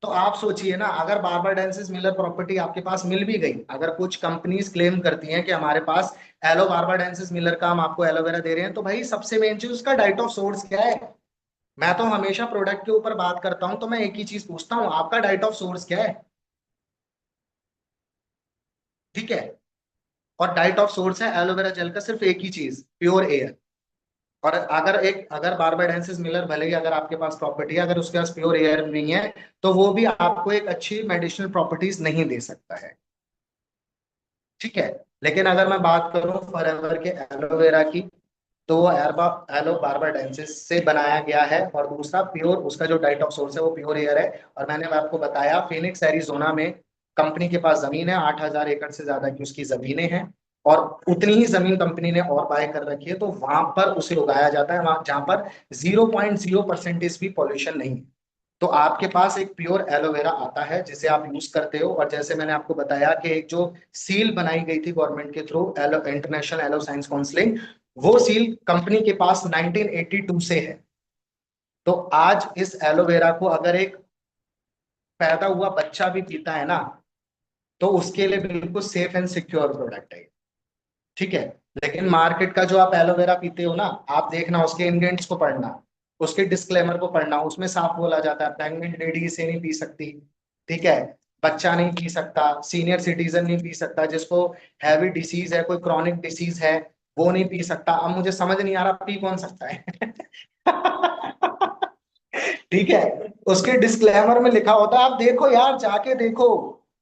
तो आप सोचिए ना, अगर बार्बर डेंसिस मिलर प्रॉपर्टी आपके पास मिल भी गई, अगर कुछ कंपनीज क्लेम करती हैं कि हमारे पास एलो बार्बर डेंसिस मिलर का, हम आपको एलोवेरा दे रहे हैं, तो भाई सबसे मेन चीज उसका डाइट ऑफ सोर्स क्या है? मैं तो हमेशा प्रोडक्ट के ऊपर बात करता हूं, तो मैं एक ही चीज पूछता हूँ, आपका डाइट ऑफ सोर्स क्या है? ठीक है। और डाइट ऑफ सोर्स है एलोवेरा जेल का सिर्फ एक ही चीज, प्योर एयर। और अगर बारबाडेंसिस मिलर भले ही अगर आपके पास प्रॉपर्टी है, अगर उसके पास प्योर एयर नहीं है, तो वो भी आपको एक अच्छी मेडिसिनल प्रॉपर्टीज नहीं दे सकता है। ठीक है। लेकिन अगर मैं बात करूं फॉरएवर के एलोवेरा की, तो वो एरबा एलो बारबाडेंसिस से बनाया गया है, और दूसरा प्योर उसका जो डाइट ऑफ सोर्स है वो प्योर एयर है। और मैंने आपको बताया फिनिक्स एरिजोना में कंपनी के पास जमीन है, 8,000 एकड़ से ज्यादा की उसकी जमीनें हैं। और उतनी ही जमीन कंपनी ने और बाय कर रखी है, तो वहां पर उसे उगाया जाता है, वहां जहां पर 0.0% भी पॉल्यूशन नहीं है। तो आपके पास एक प्योर एलोवेरा आता है जिसे आप यूज करते हो। और जैसे मैंने आपको बताया कि एक जो सील बनाई गई थी गवर्नमेंट के थ्रू, Aloe International Aloe Science counselling, वो सील कंपनी के पास 1982 से है। तो आज इस एलोवेरा को अगर एक पैदा हुआ बच्चा भी पीता है ना, तो उसके लिए बिल्कुल सेफ एंड सिक्योर प्रोडक्ट है। ठीक है। लेकिन मार्केट का जो आप एलोवेरा पीते हो ना, आप देखना उसके इंग्रेडिएंट्स को पढ़ना, उसके डिस्क्लेमर को पढ़ना, उसमें साफ बोला जाता है प्रेग्नेंट लेडी इसे नहीं पी सकती। ठीक है। बच्चा नहीं पी सकता, सीनियर सिटीजन नहीं पी सकता, जिसको हैवी डिसीज है, कोई क्रॉनिक डिसीज है, वो नहीं पी सकता। अब मुझे समझ नहीं आ रहा पी कौन सकता है। ठीक है। उसके डिस्क्लेमर में लिखा होता है, आप देखो यार, जाके देखो।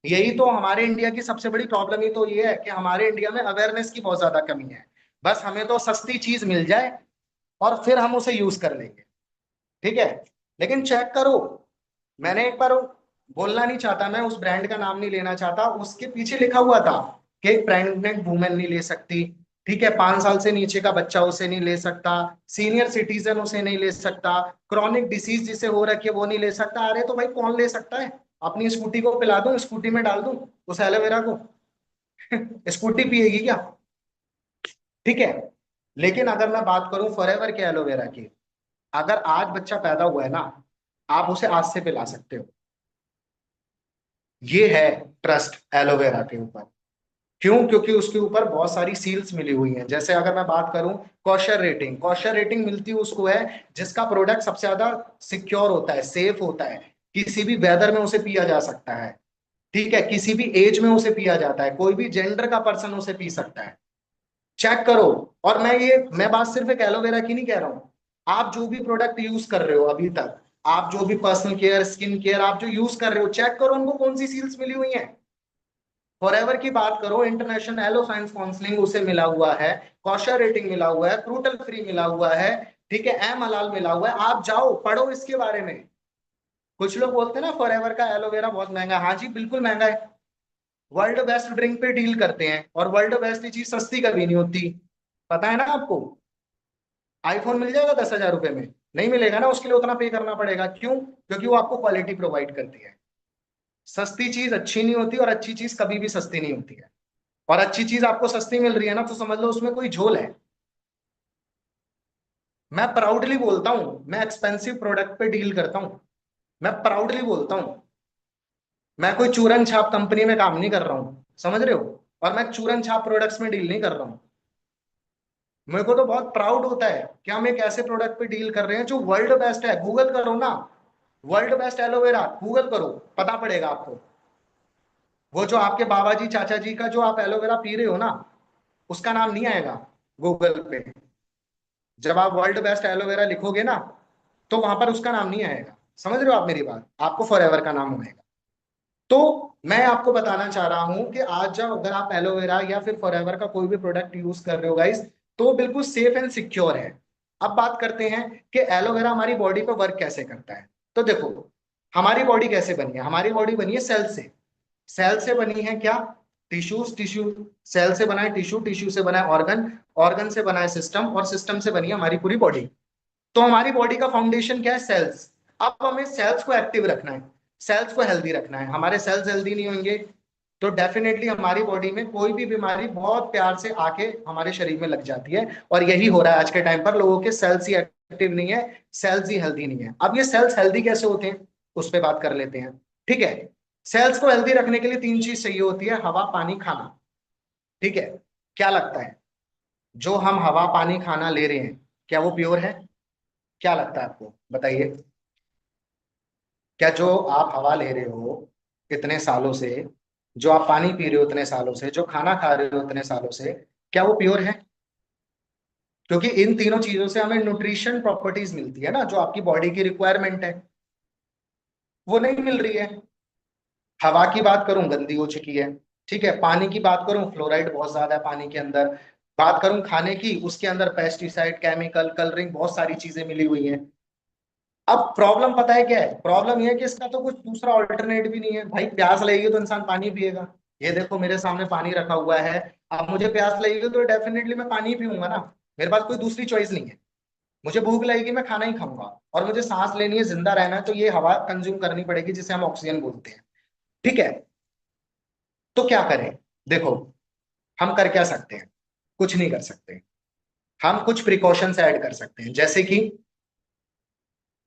यही तो हमारे इंडिया की सबसे बड़ी प्रॉब्लम ही तो ये है कि हमारे इंडिया में अवेयरनेस की बहुत ज्यादा कमी है। बस हमें तो सस्ती चीज मिल जाए और फिर हम उसे यूज कर लेंगे। ठीक है। लेकिन चेक करो, मैंने एक बार, बोलना नहीं चाहता मैं, उस ब्रांड का नाम नहीं लेना चाहता, उसके पीछे लिखा हुआ था कि एक प्रेग्नेंट वुमेन नहीं ले सकती। ठीक है। 5 साल से नीचे का बच्चा उसे नहीं ले सकता, सीनियर सिटीजन उसे नहीं ले सकता, क्रॉनिक डिसीज जिसे हो रखी है वो नहीं ले सकता। अरे तो भाई कौन ले सकता है? अपनी स्कूटी को पिला दूं, स्कूटी में डाल दूं उस एलोवेरा को? स्कूटी पिएगी क्या? ठीक है। लेकिन अगर मैं बात करूं फॉरएवर के एलोवेरा की, अगर आज बच्चा पैदा हुआ है ना, आप उसे आज से पिला सकते हो। ये है ट्रस्ट एलोवेरा के ऊपर। क्यों? क्योंकि उसके ऊपर बहुत सारी सील्स मिली हुई हैं। जैसे अगर मैं बात करूं कॉशर रेटिंग, कॉशर रेटिंग मिलती है उसको है जिसका प्रोडक्ट सबसे ज्यादा सिक्योर होता है, सेफ होता है, किसी भी वेदर में उसे पिया जा सकता है। ठीक है। किसी भी एज में उसे पिया जाता है, कोई भी जेंडर का पर्सन उसे पी सकता है। चेक करो। और मैं बात सिर्फ एक एलोवेरा की नहीं कह रहा हूं, आप जो भी प्रोडक्ट यूज कर रहे हो अभी तक, आप जो भी पर्सनल केयर, स्किन केयर आप जो यूज कर रहे हो, चेक करो उनको कौन सी सील्स मिली हुई हैं। फॉरएवर की बात करो, इंटरनेशनल एलो साइंस काउंसलिंग उसे मिला हुआ है, कॉशर रेटिंग मिला हुआ है, क्रूटल फ्री मिला हुआ है, ठीक है, एम हलाल मिला हुआ है। आप जाओ पढ़ो इसके बारे में। कुछ लोग बोलते हैं ना फॉरएवर का एलोवेरा बहुत महंगा है, हाँ जी बिल्कुल महंगा है। वर्ल्ड बेस्ट ड्रिंक पे डील करते हैं, और वर्ल्ड बेस्ट चीज सस्ती कभी नहीं होती। पता है ना आपको? आईफोन मिल जाएगा 10,000 रुपए में? नहीं मिलेगा ना, उसके लिए उतना पे करना पड़ेगा। क्यों? क्योंकि वो आपको क्वालिटी प्रोवाइड करती है। सस्ती चीज अच्छी नहीं होती, और अच्छी चीज कभी भी सस्ती नहीं होती है। और अच्छी चीज आपको सस्ती मिल रही है ना, तो समझ लो उसमें कोई झोल है। मैं प्राउडली बोलता हूँ, मैं एक्सपेंसिव प्रोडक्ट पे डील करता हूँ। मैं प्राउडली बोलता हूँ, मैं कोई चूरन छाप कंपनी में काम नहीं कर रहा हूँ, समझ रहे हो? और मैं चूरन छाप प्रोडक्ट्स में डील नहीं कर रहा हूँ। मेरे को तो बहुत प्राउड होता है कि हम एक ऐसे प्रोडक्ट पे डील कर रहे हैं जो वर्ल्ड बेस्ट है। गूगल करो ना, वर्ल्ड बेस्ट एलोवेरा गूगल करो, पता पड़ेगा आपको। वो जो आपके बाबा जी चाचा जी का जो आप एलोवेरा पी रहे हो ना, उसका नाम नहीं आएगा गूगल पे। जब आप वर्ल्ड बेस्ट एलोवेरा लिखोगे ना, तो वहां पर उसका नाम नहीं आएगा। समझ रहे हो आप मेरी बात? आपको फॉरएवर का नाम आएगा। तो मैं आपको बताना चाह रहा हूं कि आज जब अगर आप एलोवेरा या फिर फॉरएवर का कोई भी प्रोडक्ट यूज कर रहे हो गाइस, तो वो बिल्कुल सेफ एंड सिक्योर है। अब बात करते हैं कि एलोवेरा हमारी बॉडी पे वर्क कैसे करता है। तो देखो, हमारी बॉडी कैसे बनी है? हमारी बॉडी बनी है सेल से। सेल से बनी है क्या? टिश्यू सेल से बना है टिश्यू, टिश्यू से बना है ऑर्गन, ऑर्गन से बना है सिस्टम, और सिस्टम से बनी है हमारी पूरी बॉडी। तो हमारी बॉडी का फाउंडेशन क्या है? सेल्स। अब हमें सेल्स को एक्टिव रखना है, सेल्स को हेल्दी रखना है। हमारे सेल्स हेल्दी नहीं होंगे तो डेफिनेटली हमारी बॉडी में कोई भी बीमारी बहुत प्यार से आके हमारे शरीर में लग जाती है। और यही हो रहा है आज के टाइम पर, लोगों के सेल्स ही एक्टिव नहीं है, सेल्स ही हेल्दी नहीं है। अब ये सेल्स हेल्दी कैसे होते हैं, उस पर बात कर लेते हैं। ठीक है, सेल्स को हेल्दी रखने के लिए तीन चीज चाहिए होती है: हवा, पानी, खाना। ठीक है, क्या लगता है जो हम हवा, पानी, खाना ले रहे हैं, क्या वो प्योर है? क्या लगता है आपको, बताइए। क्या जो आप हवा ले रहे हो इतने सालों से, जो आप पानी पी रहे हो इतने सालों से, जो खाना खा रहे हो इतने सालों से, क्या वो प्योर है? क्योंकि इन तीनों चीजों से हमें न्यूट्रिशन प्रॉपर्टीज मिलती है ना, जो आपकी बॉडी की रिक्वायरमेंट है, वो नहीं मिल रही है। हवा की बात करूं, गंदी हो चुकी है। ठीक है, पानी की बात करूं, फ्लोराइड बहुत ज्यादा है पानी के अंदर। बात करूं खाने की, उसके अंदर पेस्टिसाइड, केमिकल, कलरिंग, बहुत सारी चीजें मिली हुई हैं। अब प्रॉब्लम पता है क्या है? प्रॉब्लम यह है कि इसका तो कुछ दूसरा ऑल्टरनेट भी नहीं है। भाई प्यास लगेगी तो इंसान पानी पिएगा। ये देखो मेरे सामने पानी रखा हुआ है, अब मुझे प्यास लगेगी तो डेफिनेटली मैं पानी पीऊंगा ना। मेरे पास कोई दूसरी चॉइस नहीं है। मुझे भूख लगेगी, मैं खाना ही खाऊंगा। और मुझे सांस लेनी है, जिंदा रहना है, तो ये हवा कंज्यूम करनी पड़ेगी, जिसे हम ऑक्सीजन बोलते हैं। ठीक है, तो क्या करें? देखो, हम कर क्या सकते हैं? कुछ नहीं कर सकते। हम कुछ प्रिकॉशंस ऐड कर सकते हैं, जैसे कि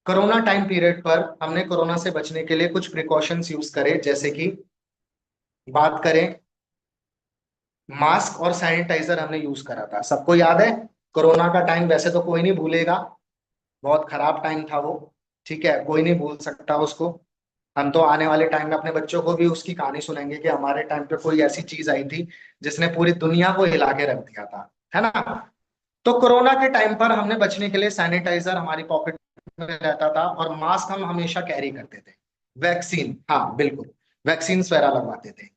कोरोना टाइम पीरियड पर हमने कोरोना से बचने के लिए कुछ प्रिकॉशंस यूज करे। जैसे कि बात करें, मास्क और सैनिटाइजर हमने यूज करा था, सबको याद है। कोरोना का टाइम वैसे तो कोई नहीं भूलेगा, बहुत खराब टाइम था वो। ठीक है, कोई नहीं भूल सकता उसको। हम तो आने वाले टाइम में अपने बच्चों को भी उसकी कहानी सुनाएंगे कि हमारे टाइम पे कोई ऐसी चीज आई थी जिसने पूरी दुनिया को हिला के रख दिया था, है ना। तो कोरोना के टाइम पर हमने बचने के लिए सैनिटाइजर हमारी पॉकेट में रहता था, और मास्क हम हमेशा कैरी करते थे। वैक्सीन, हाँ बिल्कुल, वैक्सीन वगैरह लगवाते थे।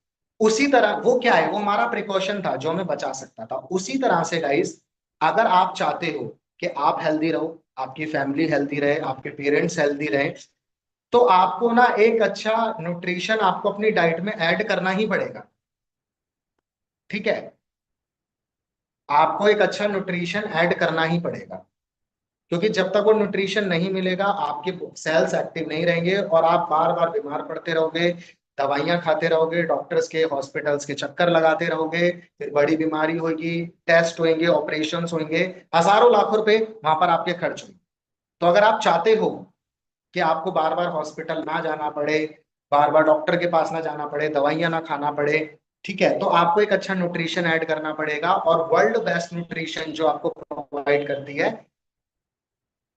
उसी तरह वो क्या है, वो हमारा प्रिकॉशन था जो हमें बचा सकता था। उसी तरह से गाइस, अगर आप चाहते हो कि आप हेल्दी रहो, आपकी फैमिली हेल्दी रहे, आपके पेरेंट्स हेल्दी रहे, तो आपको ना एक अच्छा न्यूट्रिशन आपको अपनी डाइट में ऐड करना ही पड़ेगा। ठीक है, आपको एक अच्छा न्यूट्रिशन ऐड करना ही पड़ेगा। क्योंकि जब तक वो न्यूट्रिशन नहीं मिलेगा, आपके सेल्स एक्टिव नहीं रहेंगे, और आप बार बार बीमार पड़ते रहोगे, दवाइयां खाते रहोगे, डॉक्टर्स के, हॉस्पिटल्स के चक्कर लगाते रहोगे, फिर बड़ी बीमारी होगी, टेस्ट होंगे, ऑपरेशंस होंगे, हजारों लाखों रुपए वहां पर आपके खर्च होंगे। तो अगर आप चाहते हो कि आपको बार बार हॉस्पिटल ना जाना पड़े, बार बार डॉक्टर के पास ना जाना पड़े, दवाइयां ना खाना पड़े, ठीक है, तो आपको एक अच्छा न्यूट्रिशन ऐड करना पड़ेगा। और वर्ल्ड बेस्ट न्यूट्रिशन जो आपको प्रोवाइड करती है,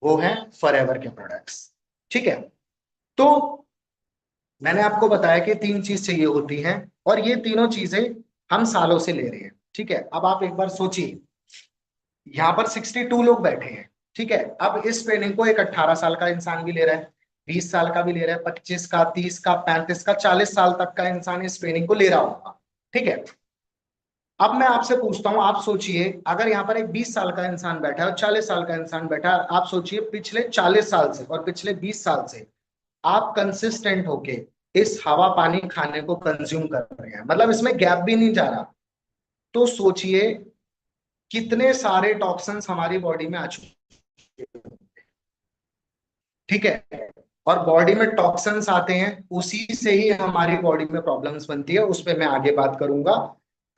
वो है फॉरएवर के प्रोडक्ट्स। ठीक है, तो मैंने आपको बताया कि तीन चीज चाहिए होती हैं, और ये तीनों चीजें हम सालों से ले रहे हैं। ठीक है, अब आप एक बार सोचिए, यहाँ पर 62 लोग बैठे हैं। ठीक है, अब इस ट्रेनिंग को एक 18 साल का इंसान भी ले रहा है, 20 साल का भी ले रहा है, 25 का, 30 का, 35 का, 40 साल तक का इंसान इस ट्रेनिंग को ले रहा होगा। ठीक है, अब मैं आपसे पूछता हूं, आप सोचिए, अगर यहाँ पर एक 20 साल का इंसान बैठा है और 40 साल का इंसान बैठा है, आप सोचिए पिछले 40 साल से और पिछले 20 साल से आप कंसिस्टेंट होके इस हवा, पानी, खाने को कंज्यूम कर रहे हैं, मतलब इसमें गैप भी नहीं जा रहा। तो सोचिए कितने सारे टॉक्सिन्स हमारी बॉडी में आ चुके हैं। ठीक है, और बॉडी में टॉक्सिन्स आते हैं, उसी से ही हमारी बॉडी में प्रॉब्लम्स बनती है, उस पर मैं आगे बात करूंगा।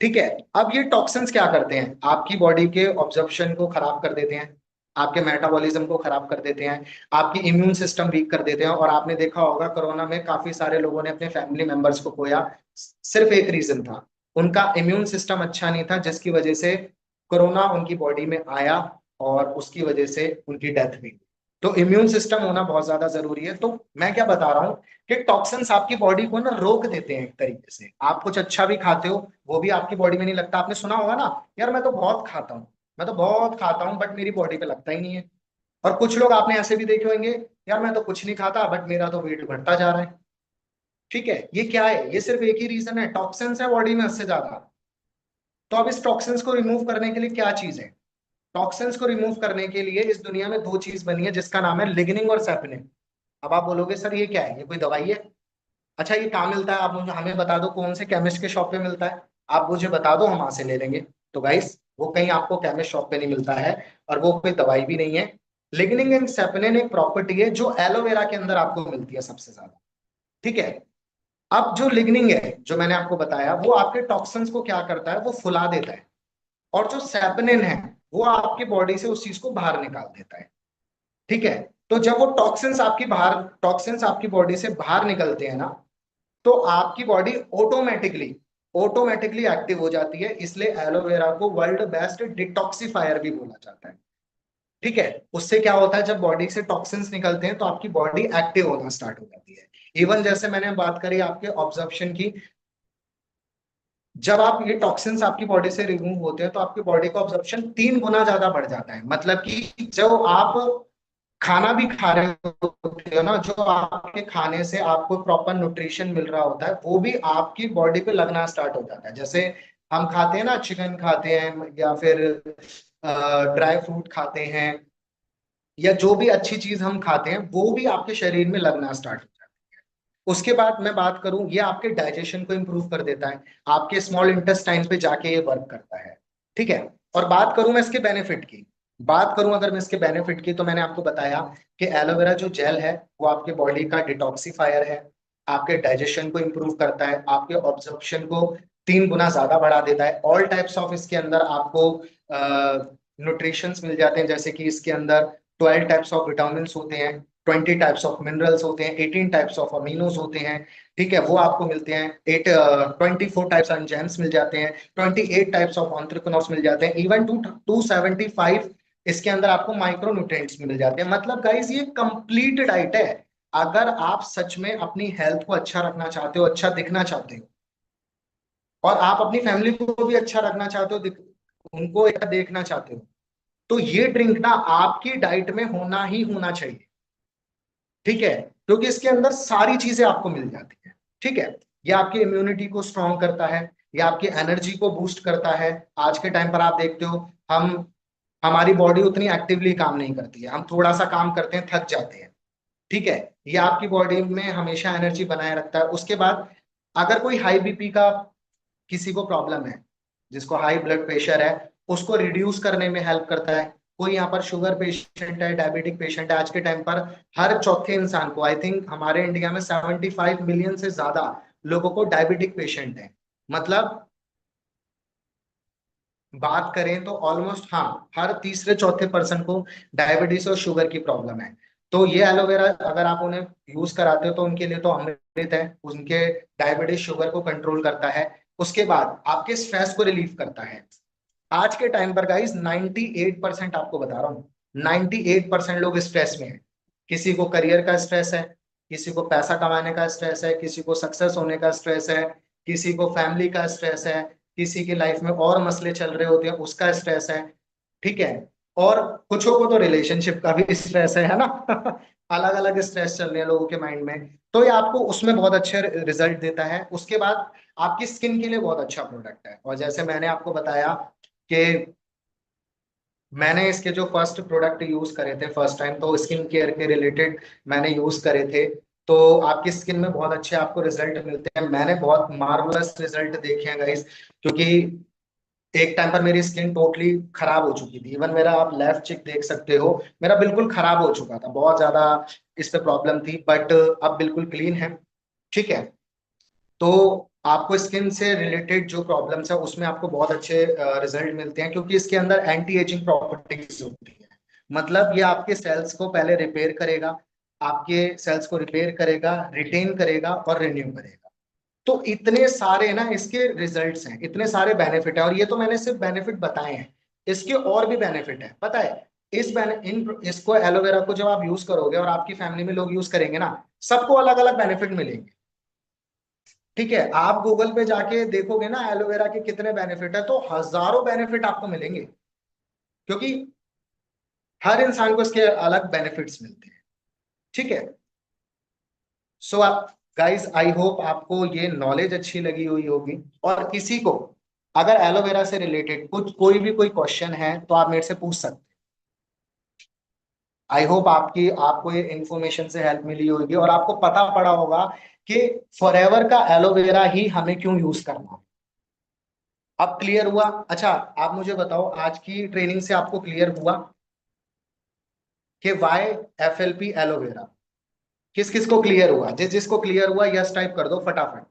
ठीक है, अब ये टॉक्सिन्स क्या करते हैं? आपकी बॉडी के ऑब्जर्प्शन को खराब कर देते हैं, आपके मेटाबॉलिज्म को खराब कर देते हैं, आपकी इम्यून सिस्टम वीक कर देते हैं। और आपने देखा होगा कोरोना में काफी सारे लोगों ने अपने फैमिली मेंबर्स को खोया, सिर्फ एक रीजन था, उनका इम्यून सिस्टम अच्छा नहीं था, जिसकी वजह से कोरोना उनकी बॉडी में आया, और उसकी वजह से उनकी डेथ भी। तो इम्यून सिस्टम होना बहुत ज्यादा जरूरी है। तो मैं क्या बता रहा हूँ कि टॉक्सिन्स आपकी बॉडी को ना रोक देते हैं एक तरीके से। आप कुछ अच्छा भी खाते हो, वो भी आपकी बॉडी में नहीं लगता। आपने सुना होगा ना, यार मैं तो बहुत खाता हूँ, मैं तो बहुत खाता हूँ, बट मेरी बॉडी पे लगता ही नहीं है। और कुछ लोग आपने ऐसे भी देखे होंगे, यार मैं तो कुछ नहीं खाता बट मेरा तो वेट बढ़ता जा रहा है। ठीक है, ये क्या है, ये सिर्फ एक ही रीजन है, टॉक्सिन्स है बॉडी में उससे ज्यादा। तो अब इस टॉक्सिन्स को रिमूव करने के लिए क्या चीज है? टॉक्सिन्स को रिमूव करने के लिए इस दुनिया में दो चीज बनी है जिसका नाम है लिग्निन और सैपोनिन। अब आप बोलोगे सर ये क्या है, ये कोई दवाई है? अच्छा ये कहाँ मिलता है, आप मुझे हमें बता दो कौन से केमिस्ट के शॉप पे मिलता है, आप मुझे बता दो, हम वहां से ले लेंगे। तो गाइस वो कहीं आपको केमिस्ट शॉप पे नहीं मिलता है, और वो कोई दवाई भी नहीं है। लिग्निन एंड सैपोनिन एक प्रॉपर्टी है जो एलोवेरा के अंदर आपको मिलती है सबसे ज्यादा। ठीक है, अब जो लिग्निन है जो मैंने आपको बताया वो आपके टॉक्सिन्स को क्या करता है, वो फुला देता है। और जो सैपोनिन है वो आपकी बॉडी से उस चीज को बाहर निकाल देता है। ठीक है, तो जब वो टॉक्सिन्स आपकी बॉडी से बाहर निकलते हैं ना, तो आपकी बॉडी ऑटोमेटिकली ऑटोमेटिकली एक्टिव हो जाती है। इसलिए एलोवेरा को वर्ल्ड बेस्ट डिटॉक्सिफायर भी बोला जाता है। ठीक है, उससे क्या होता है, जब बॉडी से टॉक्सिन्स निकलते हैं तो आपकी बॉडी एक्टिव होना स्टार्ट हो जाती है। इवन जैसे मैंने बात करी आपके ऑब्जर्प्शन की, जब आप ये टॉक्सिन्स आपकी बॉडी से रिमूव होते हैं तो आपकी बॉडी का ऑब्जर्प्शन 3 गुना ज्यादा बढ़ जाता है। मतलब कि जो आप खाना भी खा रहे होते हो ना, जो आपके खाने से आपको प्रॉपर न्यूट्रिशन मिल रहा होता है वो भी आपकी बॉडी पे लगना स्टार्ट हो जाता है। जैसे हम खाते हैं ना, चिकन खाते हैं या फिर ड्राई फ्रूट खाते हैं, या जो भी अच्छी चीज हम खाते हैं वो भी आपके शरीर में लगना स्टार्ट हो जाता है। उसके बाद मैं बात करूं, ये आपके डाइजेशन को इंप्रूव कर देता है, आपके स्मॉल इंटेस्टाइन पे जाके ये वर्क करता है। ठीक है, और बात करूं मैं इसके बेनिफिट की, बात करूं अगर मैं इसके बेनिफिट की, तो मैंने आपको बताया कि एलोवेरा जो जेल है वो आपके बॉडी का डिटॉक्सिफायर है, आपके डाइजेशन को इंप्रूव करता है, आपके ऑब्जर्प्शन को 3 गुना ज्यादा बढ़ा देता है। ऑल टाइप्स ऑफ इसके अंदर आपको न्यूट्रिशंस मिल जाते हैं, जैसे कि इसके अंदर 12 टाइप्स ऑफ विटामिन होते हैं, 20 टाइप्स ऑफ मिनरल्स होते हैं, 18 टाइप्स ऑफ अमीनोज होते हैं। ठीक है, वो आपको मिलते हैं। 24 टाइप्स एंजाइम्स मिल जाते हैं, 28 टाइप्स ऑफ एंथ्रेक्नोन्स मिल जाते हैं, इवन 275 इसके अंदर आपको माइक्रो न्यूट्रिएंट्स मिल जाते हैं। मतलब गाइस ये कंप्लीट डाइट है। अगर आप सच में अपनी हेल्थ को अच्छा रखना चाहते हो, अच्छा दिखना चाहते हो, और आप अपनी फैमिली को भी अच्छा रखना चाहते हो, उनको एक देखना चाहते हो, तो ये ड्रिंक ना आपकी डाइट में होना ही होना चाहिए। ठीक है, क्योंकि इसके अंदर सारी चीजें आपको मिल जाती है। ठीक है, ये आपकी इम्यूनिटी को स्ट्रांग करता है, ये आपकी एनर्जी को बूस्ट करता है। आज के टाइम पर आप देखते हो, हम हमारी बॉडी उतनी एक्टिवली काम नहीं करती है, हम थोड़ा सा काम करते हैं थक जाते हैं। ठीक है, ये आपकी बॉडी में हमेशा एनर्जी बनाए रखता है। उसके बाद अगर कोई हाई बीपी का किसी को प्रॉब्लम है, जिसको हाई ब्लड प्रेशर है, उसको रिड्यूस करने में हेल्प करता है। कोई यहाँ पर शुगर पेशेंट है, डायबिटिक पेशेंट है, आज के टाइम पर हर चौथे इंसान को, आई थिंक हमारे इंडिया में 75 मिलियन से ज्यादा लोगों को डायबिटिक पेशेंट है। मतलब बात करें तो ऑलमोस्ट, हाँ, हर तीसरे चौथे पर्सन को डायबिटीज और शुगर की प्रॉब्लम है। तो ये एलोवेरा अगर आप उन्हें यूज कराते हो तो उनके लिए तो अमृत है, उनके डायबिटीज शुगर को कंट्रोल करता है। उसके बाद आपके स्ट्रेस को रिलीव करता है। आज के टाइम पर गाइस 98% आपको बता रहा हूँ, 98% लोग स्ट्रेस में है। किसी को करियर का स्ट्रेस है, किसी को पैसा कमाने का स्ट्रेस है, किसी को सक्सेस होने का स्ट्रेस है, किसी को फैमिली का स्ट्रेस है, किसी की लाइफ में और मसले चल रहे होते हैं उसका स्ट्रेस है। ठीक है, और कुछों को तो रिलेशनशिप का भी स्ट्रेस है ना। अलग अलग स्ट्रेस चल रहे हैं लोगों के माइंड में। तो ये आपको उसमें बहुत अच्छे रिजल्ट देता है। उसके बाद आपकी स्किन के लिए बहुत अच्छा प्रोडक्ट है। और जैसे मैंने आपको बताया कि मैंने इसके जो फर्स्ट प्रोडक्ट यूज करे थे फर्स्ट टाइम, तो स्किन केयर के रिलेटेड मैंने यूज करे थे, तो आपकी स्किन में बहुत अच्छे आपको रिजल्ट मिलते हैं। मैंने बहुत मार्वलस रिजल्ट देखे हैं गाइस, क्योंकि एक टाइम पर मेरी स्किन टोटली खराब हो चुकी थी। इवन मेरा आप लेफ्ट चिक देख सकते हो, मेरा बिल्कुल खराब हो चुका था, बहुत ज्यादा इस पे प्रॉब्लम थी, बट अब बिल्कुल क्लीन है। ठीक है, तो आपको स्किन से रिलेटेड जो प्रॉब्लम्स है उसमें आपको बहुत अच्छे रिजल्ट मिलते हैं, क्योंकि इसके अंदर एंटी एजिंग प्रॉपर्टीज होती है। मतलब ये आपके सेल्स को पहले रिपेयर करेगा, आपके सेल्स को रिपेयर करेगा, रिटेन करेगा और रिन्यू करेगा। तो इतने सारे ना इसके रिजल्ट्स हैं, इतने सारे बेनिफिट है, और ये तो मैंने सिर्फ बेनिफिट बताए हैं। इसके और भी बेनिफिट है, पता है? इसको एलोवेरा को जब आप यूज करोगे और आपकी फैमिली में लोग यूज करेंगे ना, सबको अलग अलग बेनिफिट मिलेंगे। ठीक है, आप गूगल पे जाके देखोगे ना एलोवेरा के कितने बेनिफिट है, तो हजारों बेनिफिट आपको मिलेंगे, क्योंकि हर इंसान को इसके अलग बेनिफिट्स मिलते हैं। ठीक है, सो आप गाइस आई होप आपको ये नॉलेज अच्छी लगी हुई होगी। और किसी को अगर एलोवेरा से रिलेटेड कुछ कोई भी कोई क्वेश्चन है तो आप मेरे से पूछ सकते। आई होप आपकी आपको ये इन्फॉर्मेशन से हेल्प मिली होगी और आपको पता पड़ा होगा कि फॉरएवर का एलोवेरा ही हमें क्यों यूज करना है। अब क्लियर हुआ? अच्छा, आप मुझे बताओ आज की ट्रेनिंग से आपको क्लियर हुआ कि वाई FLP एलोवेरा? किस किस को क्लियर हुआ? जिस जिसको क्लियर हुआ यस टाइप कर दो फटाफट।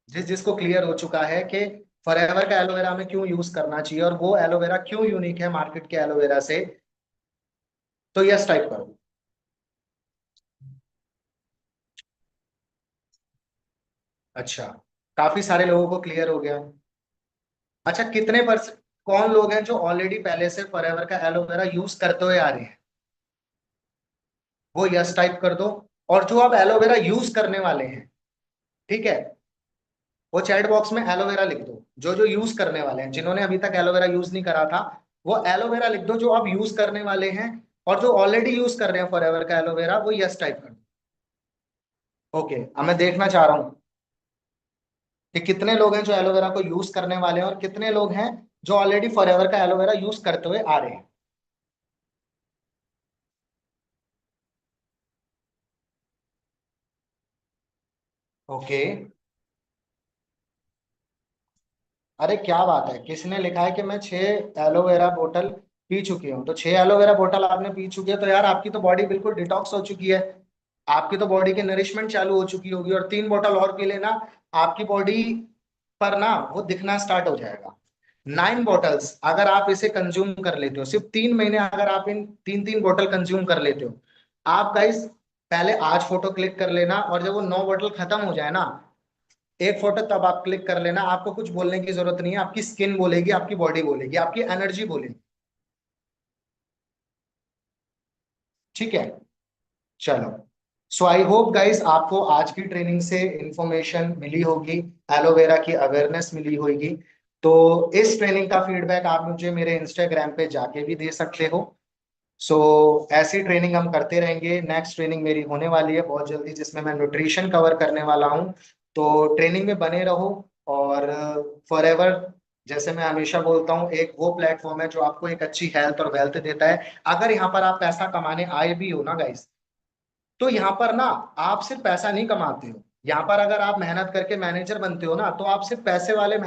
जिस जिसको क्लियर हो चुका है कि फॉरएवर का एलोवेरा हमें क्यों यूज करना चाहिए और वो एलोवेरा क्यों यूनिक है मार्केट के एलोवेरा से, तो यस टाइप करो। अच्छा, काफी सारे लोगों को क्लियर हो गया। अच्छा, कितने परसेंट कौन लोग हैं जो ऑलरेडी पहले से फॉरएवर का एलोवेरा यूज करते हुए आ रहे हैं? वो यस टाइप कर दो। और जो आप एलोवेरा यूज करने वाले हैं, ठीक है, वो चैट बॉक्स में एलोवेरा लिख दो। जो जो यूज करने वाले हैं, जिन्होंने अभी तक एलोवेरा यूज नहीं करा था, वो एलोवेरा लिख दो जो आप यूज करने वाले हैं। और जो ऑलरेडी यूज कर रहे हैं फॉरएवर का एलोवेरा, वो यस टाइप कर दो। ओके, अब मैं देखना चाह रहा हूँ कि कितने लोग हैं जो एलोवेरा को यूज करने वाले हैं और कितने लोग हैं जो ऑलरेडी फॉरएवर का एलोवेरा यूज करते हुए आ रहे हैं। ओके। अरे क्या बात है, किसने लिखा है कि मैं 6 एलोवेरा बोतल पी चुकी हूँ? तो 6 एलोवेरा बोतल आपने पी चुकी है तो यार आपकी तो बॉडी बिल्कुल डिटॉक्स हो चुकी है। आपकी तो बॉडी की नरिशमेंट चालू हो चुकी होगी और 3 बोतल और पी लेना, आपकी बॉडी पर ना वो दिखना स्टार्ट हो जाएगा। 9 बॉटल्स अगर आप इसे कंज्यूम कर लेते हो, सिर्फ 3 महीने अगर आप इन 3 3 बोतल कंज्यूम कर लेते हो, आप गाइस पहले आज फोटो क्लिक कर लेना और जब वो 9 बोतल खत्म हो जाए ना, एक फोटो तब आप क्लिक कर लेना। आपको कुछ बोलने की जरूरत नहीं है, आपकी स्किन बोलेगी, आपकी बॉडी बोलेगी, आपकी एनर्जी बोलेगी। ठीक है, चलो। सो आई होप गाइस आपको आज की ट्रेनिंग से इंफॉर्मेशन मिली होगी, एलोवेरा की अवेयरनेस मिली होगी। तो इस ट्रेनिंग का फीडबैक आप मुझे मेरे इंस्टाग्राम पे जाके भी दे सकते हो। सो ऐसी ट्रेनिंग हम करते रहेंगे। नेक्स्ट ट्रेनिंग मेरी होने वाली है बहुत जल्दी जिसमें मैं न्यूट्रिशन कवर करने वाला हूँ। तो ट्रेनिंग में बने रहो। और फॉरएवर, जैसे मैं हमेशा बोलता हूँ, एक वो प्लेटफॉर्म है जो आपको एक अच्छी हेल्थ और वेल्थ देता है। अगर यहाँ पर आप पैसा कमाने आए भी हो ना गाइस, तो यहाँ पर ना आप सिर्फ पैसा नहीं कमाते हो। यहाँ पर अगर आप मेहनत करके मैनेजर बनते हो ना, तो आप सिर्फ पैसे वाले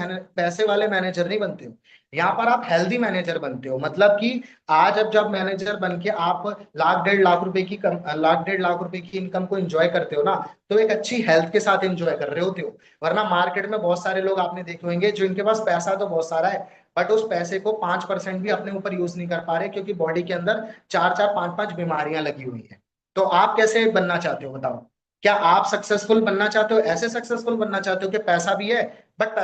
मैनेजर नहीं बनते हो। यहाँ पर आप हेल्दी मैनेजर बनते हो। मतलब कि आज अब जब मैनेजर बन के आप लाख 1.5 लाख रुपए की इनकम को एंजॉय करते हो ना, तो एक अच्छी हेल्थ के साथ एंजॉय कर रहे होते हो। वरना मार्केट में बहुत सारे लोग आपने देखे होंगे जो इनके पास पैसा तो बहुत सारा है, बट उस पैसे को 5% भी अपने ऊपर यूज नहीं कर पा रहे क्योंकि बॉडी के अंदर 4 4 5 5 बीमारियां लगी हुई हैं। तो आप कैसे बनना चाहते हो बताओ? क्या आप सक्सेसफुल बनना चाहते हो, ऐसे सक्सेसफुल बनना चाहते हो कि पैसा भी है, बट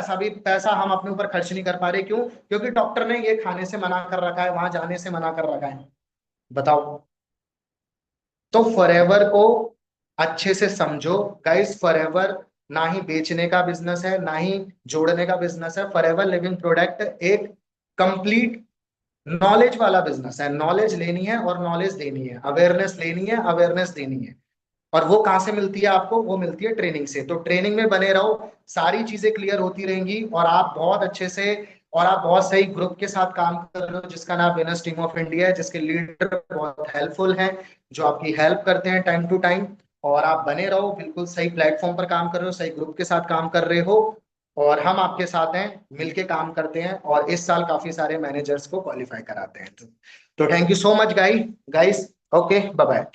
पैसा हम अपने ऊपर खर्च नहीं कर पा रहे? क्यों? क्योंकि डॉक्टर ने ये खाने से मना कर रखा है, वहां जाने से मना कर रखा है। बताओ। तो फॉरएवर को अच्छे से समझो गाइस। फॉरएवर ना ही बेचने का बिजनेस है, ना ही जोड़ने का बिजनेस है। फॉरएवर लिविंग प्रोडक्ट एक कंप्लीट नॉलेज वाला बिजनेस है। नॉलेज लेनी है और नॉलेज देनी है, अवेयरनेस लेनी है, अवेयरनेस देनी है। और वो कहाँ से मिलती है आपको? वो मिलती है ट्रेनिंग से। तो ट्रेनिंग में बने रहो, सारी चीजें क्लियर होती रहेंगी और आप बहुत अच्छे से और आप बहुत सही ग्रुप के साथ काम कर रहे हो जिसका नाम विनर्स टीम ऑफ इंडिया है, जिसके लीडर बहुत हेल्पफुल हैं, जो आपकी हेल्प करते हैं टाइम टू टाइम। और आप बने रहो, बिल्कुल सही प्लेटफॉर्म पर काम कर रहे हो, सही ग्रुप के साथ काम कर रहे हो। और हम आपके साथ हैं, मिलके काम करते हैं और इस साल काफी सारे मैनेजर्स को क्वालिफाई कराते हैं। तो thank you so much guys. Okay, bye bye.